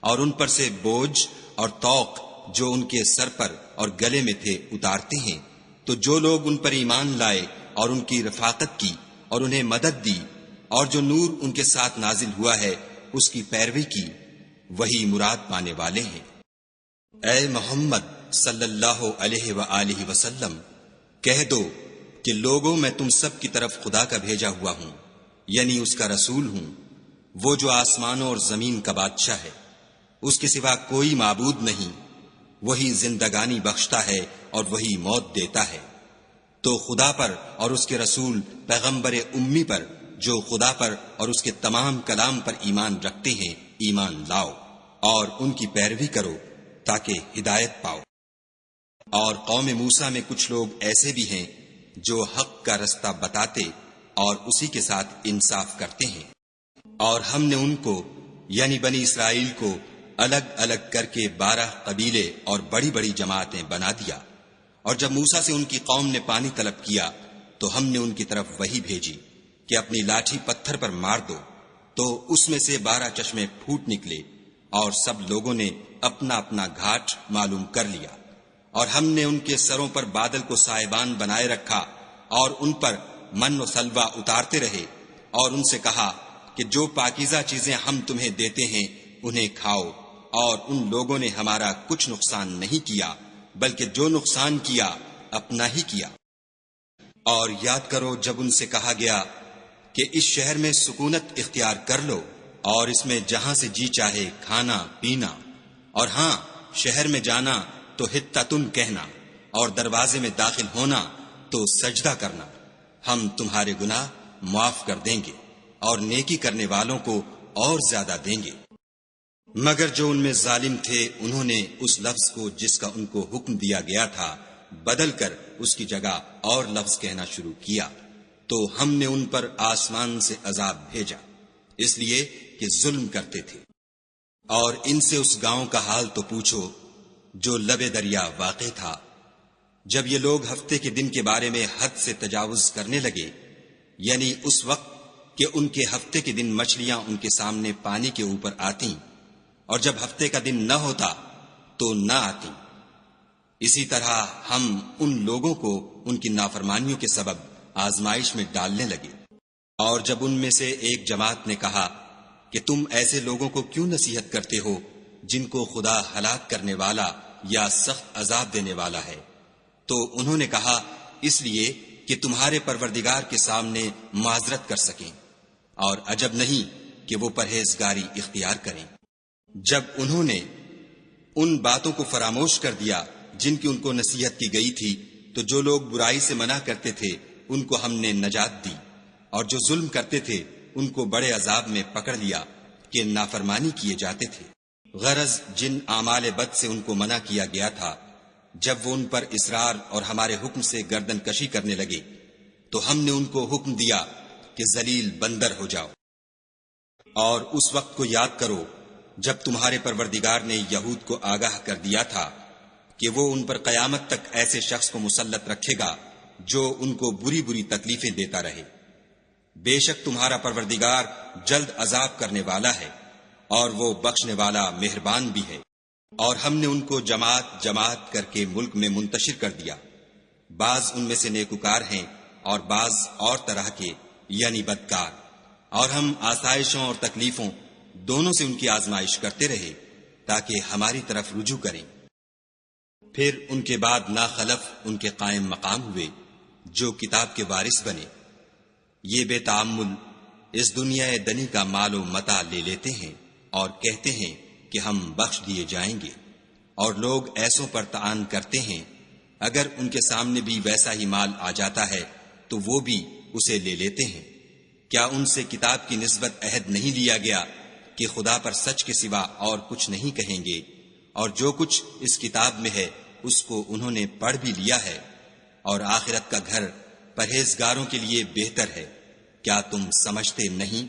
اور ان پر سے بوجھ اور طوق جو ان کے سر پر اور گلے میں تھے اتارتے ہیں۔ تو جو لوگ ان پر ایمان لائے اور ان کی رفاقت کی اور انہیں مدد دی، اور جو نور ان کے ساتھ نازل ہوا ہے اس کی پیروی کی، وہی مراد پانے والے ہیں۔ اے محمد صلی اللہ علیہ وآلہ وسلم، کہہ دو کہ لوگوں میں تم سب کی طرف خدا کا بھیجا ہوا ہوں، یعنی اس کا رسول ہوں، وہ جو آسمانوں اور زمین کا بادشاہ ہے، اس کے سوا کوئی معبود نہیں، وہی زندگانی بخشتا ہے اور وہی موت دیتا ہے۔ تو خدا پر اور اس کے رسول پیغمبر امی پر جو خدا پر اور اس کے تمام کلام پر ایمان رکھتے ہیں ایمان لاؤ اور ان کی پیروی کرو تاکہ ہدایت پاؤ۔ اور قوم موسیٰ میں کچھ لوگ ایسے بھی ہیں جو حق کا رستہ بتاتے اور اسی کے ساتھ انصاف کرتے ہیں، اور ہم نے ان کو یعنی بنی اسرائیل کو الگ الگ کر کے 12 قبیلے اور بڑی بڑی جماعتیں بنا دیا۔ اور جب موسیٰ سے ان کی قوم نے پانی طلب کیا تو ہم نے ان کی طرف وحی بھیجی کہ اپنی لاٹھی پتھر پر مار دو، تو اس میں سے 12 چشمے پھوٹ نکلے، اور سب لوگوں نے اپنا اپنا گھاٹ معلوم کر لیا۔ اور ہم نے ان کے سروں پر بادل کو سائبان بنائے رکھا اور ان پر من و سلوہ اتارتے رہے، اور ان سے کہا کہ جو پاکیزہ چیزیں ہم تمہیں دیتے ہیں انہیں کھاؤ۔ اور ان لوگوں نے ہمارا کچھ نقصان نہیں کیا، بلکہ جو نقصان کیا اپنا ہی کیا۔ اور یاد کرو جب ان سے کہا گیا کہ اس شہر میں سکونت اختیار کر لو اور اس میں جہاں سے جی چاہے کھانا پینا، اور ہاں شہر میں جانا تو حتتن کہنا، اور دروازے میں داخل ہونا تو سجدہ کرنا، ہم تمہارے گناہ معاف کر دیں گے اور نیکی کرنے والوں کو اور زیادہ دیں گے۔ مگر جو ان میں ظالم تھے انہوں نے اس لفظ کو جس کا ان کو حکم دیا گیا تھا بدل کر اس کی جگہ اور لفظ کہنا شروع کیا، تو ہم نے ان پر آسمان سے عذاب بھیجا، اس لیے کہ ظلم کرتے تھے۔ اور ان سے اس گاؤں کا حال تو پوچھو جو لبے دریا واقع تھا۔ جب یہ لوگ ہفتے کے دن کے بارے میں حد سے تجاوز کرنے لگے، یعنی اس وقت کہ ان کے ہفتے کے دن مچھلیاں ان کے سامنے پانی کے اوپر آتیں، اور جب ہفتے کا دن نہ ہوتا تو نہ آتی، اسی طرح ہم ان لوگوں کو ان کی نافرمانیوں کے سبب آزمائش میں ڈالنے لگے۔ اور جب ان میں سے ایک جماعت نے کہا کہ تم ایسے لوگوں کو کیوں نصیحت کرتے ہو جن کو خدا ہلاک کرنے والا یا سخت عذاب دینے والا ہے، تو انہوں نے کہا اس لیے کہ تمہارے پروردگار کے سامنے معذرت کر سکیں، اور عجب نہیں کہ وہ پرہیزگاری اختیار کریں۔ جب انہوں نے ان باتوں کو فراموش کر دیا جن کی ان کو نصیحت کی گئی تھی، تو جو لوگ برائی سے منع کرتے تھے ان کو ہم نے نجات دی، اور جو ظلم کرتے تھے ان کو بڑے عذاب میں پکڑ لیا کہ نافرمانی کیے جاتے تھے۔ غرض جن اعمال بد سے ان کو منع کیا گیا تھا، جب وہ ان پر اصرار اور ہمارے حکم سے گردن کشی کرنے لگے تو ہم نے ان کو حکم دیا کہ ذلیل بندر ہو جاؤ۔ اور اس وقت کو یاد کرو جب تمہارے پروردگار نے یہود کو آگاہ کر دیا تھا کہ وہ ان پر قیامت تک ایسے شخص کو مسلط رکھے گا جو ان کو بری بری تکلیفیں دیتا رہے۔ بے شک تمہارا پروردگار جلد عذاب کرنے والا ہے اور وہ بخشنے والا مہربان بھی ہے۔ اور ہم نے ان کو جماعت جماعت کر کے ملک میں منتشر کر دیا، بعض ان میں سے نیکوکار ہیں اور بعض اور طرح کے یعنی بدکار، اور ہم آسائشوں اور تکلیفوں دونوں سے ان کی آزمائش کرتے رہے تاکہ ہماری طرف رجوع کریں۔ پھر ان کے بعد ناخلف ان کے قائم مقام ہوئے جو کتاب کے وارث بنے، یہ بے تعمل اس دنیا دنی کا مال و متاع لے لیتے ہیں اور کہتے ہیں کہ ہم بخش دیے جائیں گے، اور لوگ ایسوں پر طعن کرتے ہیں اگر ان کے سامنے بھی ویسا ہی مال آ جاتا ہے تو وہ بھی اسے لے لیتے ہیں۔ کیا ان سے کتاب کی نسبت عہد نہیں لیا گیا کہ خدا پر سچ کے سوا اور کچھ نہیں کہیں گے، اور جو کچھ اس کتاب میں ہے اس کو انہوں نے پڑھ بھی لیا ہے، اور آخرت کا گھر پرہیزگاروں کے لیے بہتر ہے، کیا تم سمجھتے نہیں؟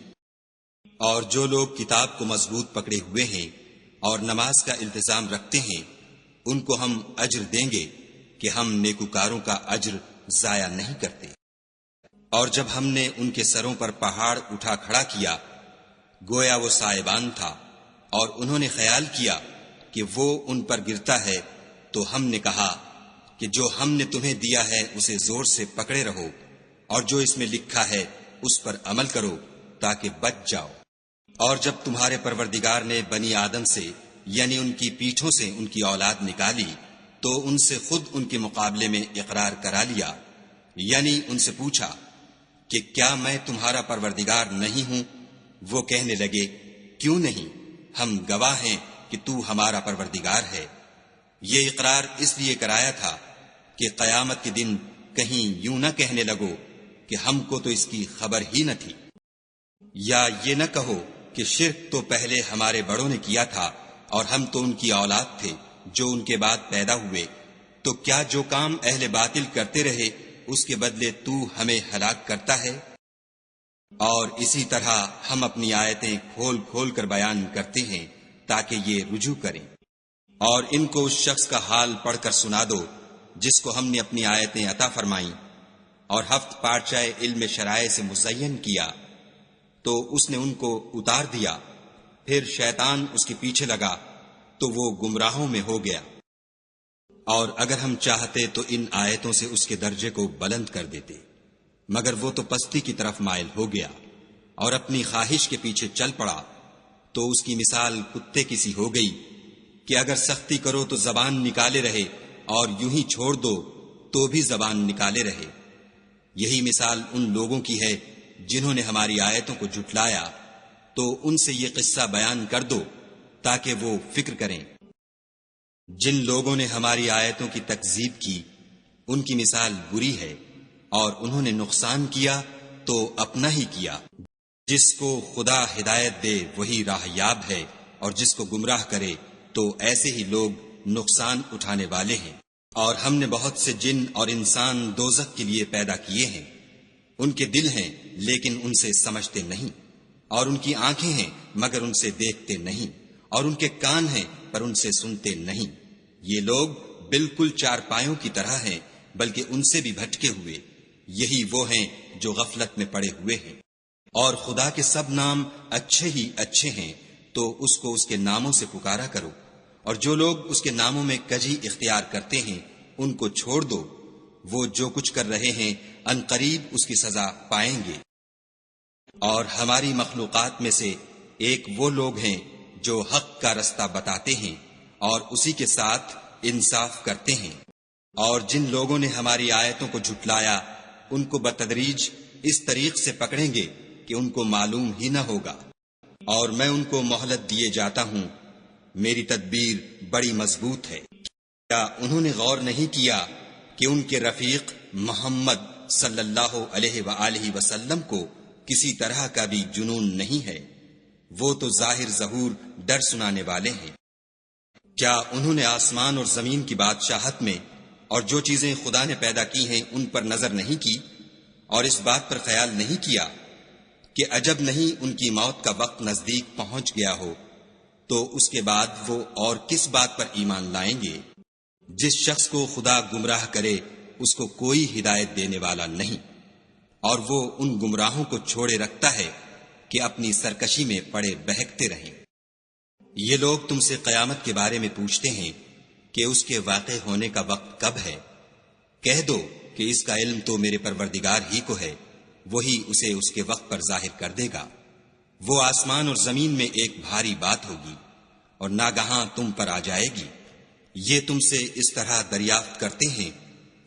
اور جو لوگ کتاب کو مضبوط پکڑے ہوئے ہیں اور نماز کا التزام رکھتے ہیں ان کو ہم اجر دیں گے کہ ہم نیکوکاروں کا اجر ضائع نہیں کرتے۔ اور جب ہم نے ان کے سروں پر پہاڑ اٹھا کھڑا کیا گویا وہ سائبان تھا، اور انہوں نے خیال کیا کہ وہ ان پر گرتا ہے، تو ہم نے کہا کہ جو ہم نے تمہیں دیا ہے اسے زور سے پکڑے رہو، اور جو اس میں لکھا ہے اس پر عمل کرو تاکہ بچ جاؤ۔ اور جب تمہارے پروردگار نے بنی آدم سے یعنی ان کی پیٹھوں سے ان کی اولاد نکالی تو ان سے خود ان کے مقابلے میں اقرار کرا لیا، یعنی ان سے پوچھا کہ کیا میں تمہارا پروردگار نہیں ہوں؟ وہ کہنے لگے کیوں نہیں، ہم گواہ ہیں کہ تو ہمارا پروردگار ہے۔ یہ اقرار اس لیے کرایا تھا کہ قیامت کے دن کہیں یوں نہ کہنے لگو کہ ہم کو تو اس کی خبر ہی نہ تھی، یا یہ نہ کہو کہ شرک تو پہلے ہمارے بڑوں نے کیا تھا اور ہم تو ان کی اولاد تھے جو ان کے بعد پیدا ہوئے، تو کیا جو کام اہل باطل کرتے رہے اس کے بدلے تو ہمیں ہلاک کرتا ہے؟ اور اسی طرح ہم اپنی آیتیں کھول کھول کر بیان کرتے ہیں تاکہ یہ رجوع کریں۔ اور ان کو اس شخص کا حال پڑھ کر سنا دو جس کو ہم نے اپنی آیتیں عطا فرمائیں اور ہفت پارچہ علم شرائع سے مزین کیا، تو اس نے ان کو اتار دیا، پھر شیطان اس کے پیچھے لگا تو وہ گمراہوں میں ہو گیا۔ اور اگر ہم چاہتے تو ان آیتوں سے اس کے درجے کو بلند کر دیتے، مگر وہ تو پستی کی طرف مائل ہو گیا اور اپنی خواہش کے پیچھے چل پڑا، تو اس کی مثال کتے کی سی ہو گئی کہ اگر سختی کرو تو زبان نکالے رہے اور یوں ہی چھوڑ دو تو بھی زبان نکالے رہے۔ یہی مثال ان لوگوں کی ہے جنہوں نے ہماری آیتوں کو جھٹلایا، تو ان سے یہ قصہ بیان کر دو تاکہ وہ فکر کریں۔ جن لوگوں نے ہماری آیتوں کی تکذیب کی ان کی مثال بری ہے، اور انہوں نے نقصان کیا تو اپنا ہی کیا۔ جس کو خدا ہدایت دے وہی راہ یاب ہے، اور جس کو گمراہ کرے تو ایسے ہی لوگ نقصان اٹھانے والے ہیں۔ اور ہم نے بہت سے جن اور انسان دوزخ کے لیے پیدا کیے ہیں، ان کے دل ہیں لیکن ان سے سمجھتے نہیں، اور ان کی آنکھیں ہیں مگر ان سے دیکھتے نہیں، اور ان کے کان ہیں پر ان سے سنتے نہیں۔ یہ لوگ بالکل چار پایوں کی طرح ہیں بلکہ ان سے بھی بھٹکے ہوئے، یہی وہ ہیں جو غفلت میں پڑے ہوئے ہیں۔ اور خدا کے سب نام اچھے ہی اچھے ہیں، تو اس کو اس کے ناموں سے پکارا کرو، اور جو لوگ اس کے ناموں میں کجی اختیار کرتے ہیں ان کو چھوڑ دو، وہ جو کچھ کر رہے ہیں ان قریب اس کی سزا پائیں گے۔ اور ہماری مخلوقات میں سے ایک وہ لوگ ہیں جو حق کا رستہ بتاتے ہیں اور اسی کے ساتھ انصاف کرتے ہیں، اور جن لوگوں نے ہماری آیتوں کو جھٹلایا ان کو بتدریج اس طریق سے پکڑیں گے کہ ان کو معلوم ہی نہ ہوگا، اور میں ان کو مہلت دیے جاتا ہوں، میری تدبیر بڑی مضبوط ہے۔ کیا انہوں نے غور نہیں کیا کہ ان کے رفیق محمد صلی اللہ علیہ وآلہ وسلم کو کسی طرح کا بھی جنون نہیں ہے، وہ تو ظاہر ظہور ڈر سنانے والے ہیں۔ کیا انہوں نے آسمان اور زمین کی بادشاہت میں اور جو چیزیں خدا نے پیدا کی ہیں ان پر نظر نہیں کی، اور اس بات پر خیال نہیں کیا کہ عجب نہیں ان کی موت کا وقت نزدیک پہنچ گیا ہو تو اس کے بعد وہ اور کس بات پر ایمان لائیں گے؟ جس شخص کو خدا گمراہ کرے اس کو کوئی ہدایت دینے والا نہیں، اور وہ ان گمراہوں کو چھوڑے رکھتا ہے کہ اپنی سرکشی میں پڑے بہکتے رہیں۔ یہ لوگ تم سے قیامت کے بارے میں پوچھتے ہیں کہ اس کے واقع ہونے کا وقت کب ہے؟ کہہ دو کہ اس کا علم تو میرے پروردگار ہی کو ہے، وہی اسے اس کے وقت پر ظاہر کر دے گا۔ وہ آسمان اور زمین میں ایک بھاری بات ہوگی اور ناگہاں تم پر آ جائے گی۔ یہ تم سے اس طرح دریافت کرتے ہیں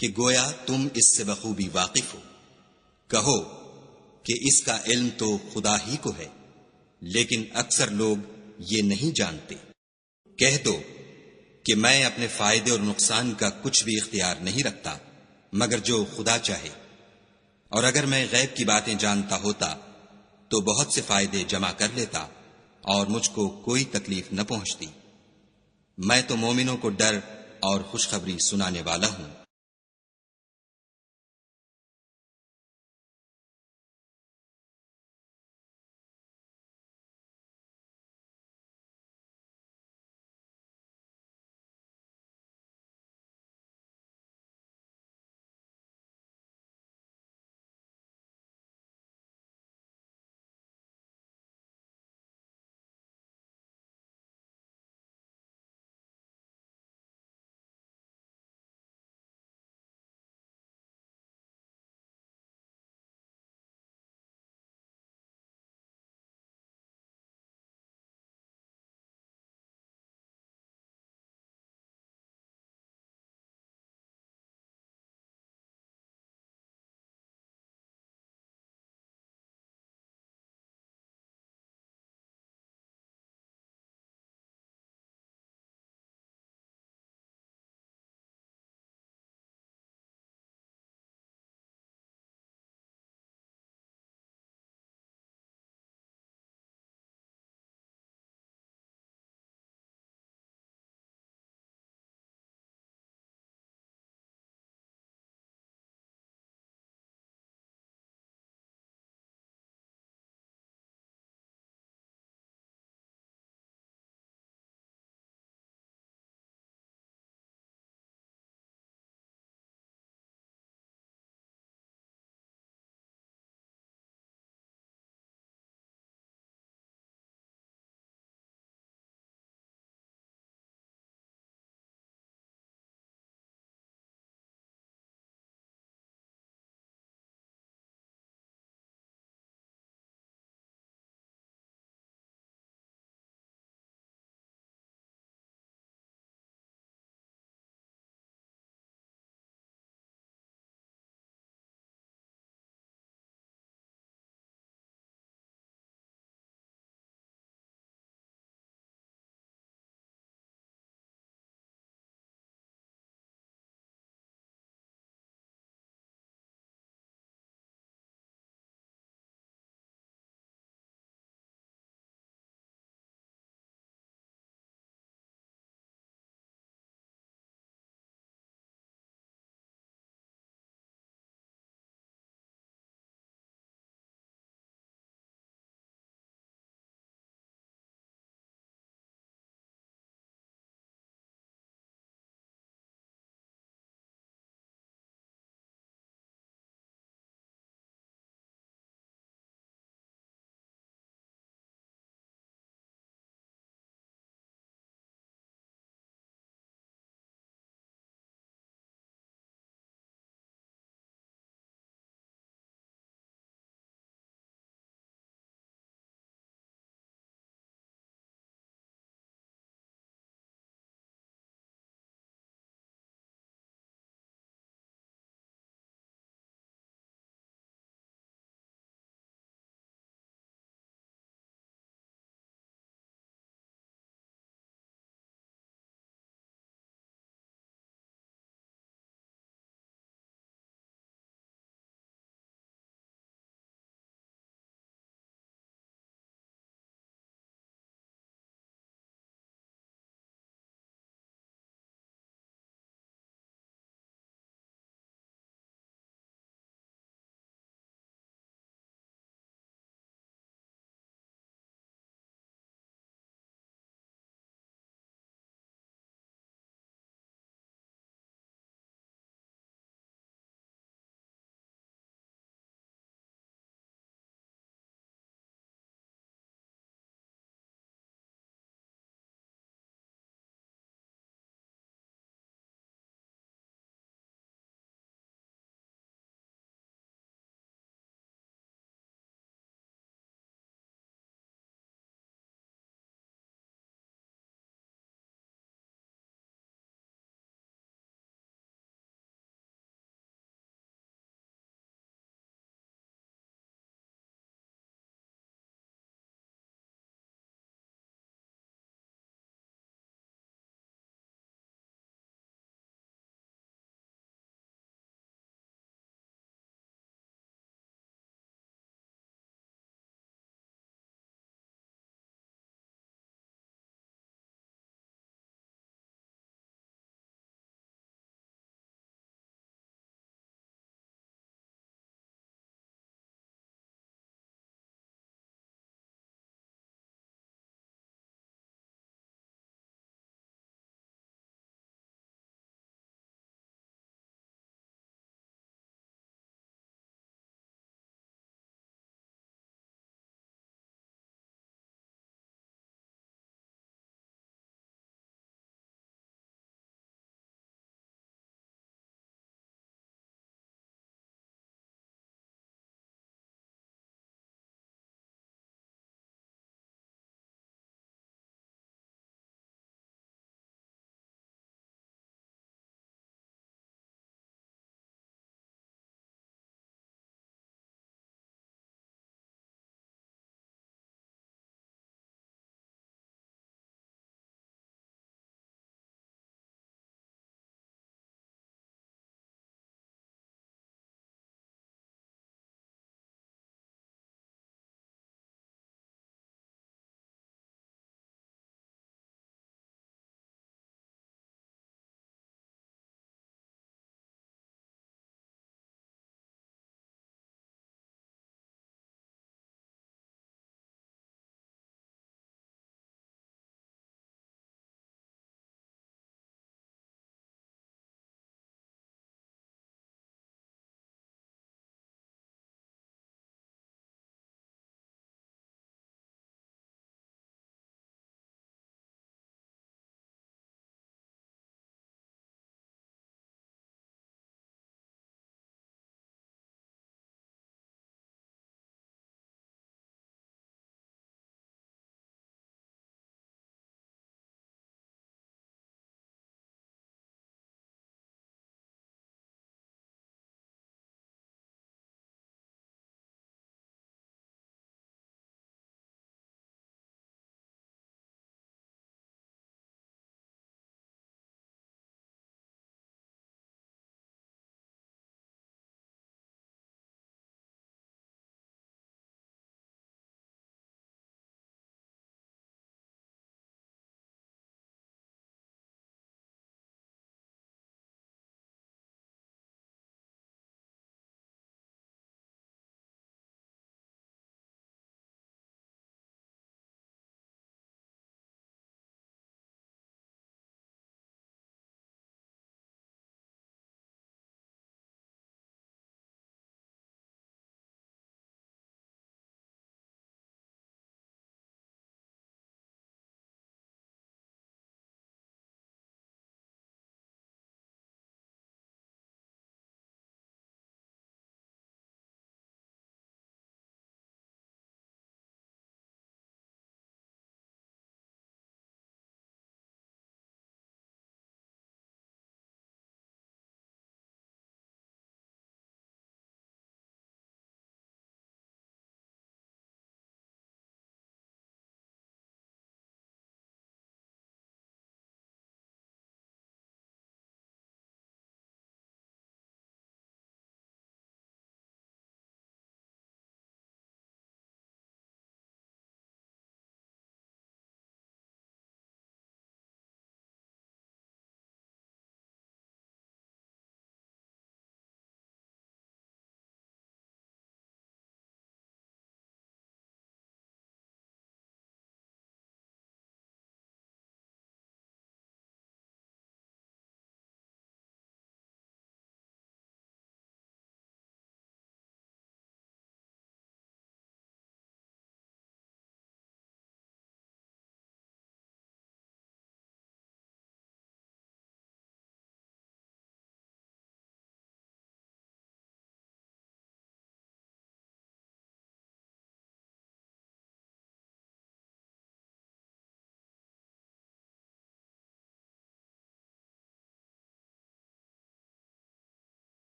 کہ گویا تم اس سے بخوبی واقف ہو۔ کہو کہ اس کا علم تو خدا ہی کو ہے، لیکن اکثر لوگ یہ نہیں جانتے۔ کہہ دو کہ میں اپنے فائدے اور نقصان کا کچھ بھی اختیار نہیں رکھتا مگر جو خدا چاہے، اور اگر میں غیب کی باتیں جانتا ہوتا تو بہت سے فائدے جمع کر لیتا اور مجھ کو کوئی تکلیف نہ پہنچتی۔ میں تو مومنوں کو ڈر اور خوشخبری سنانے والا ہوں۔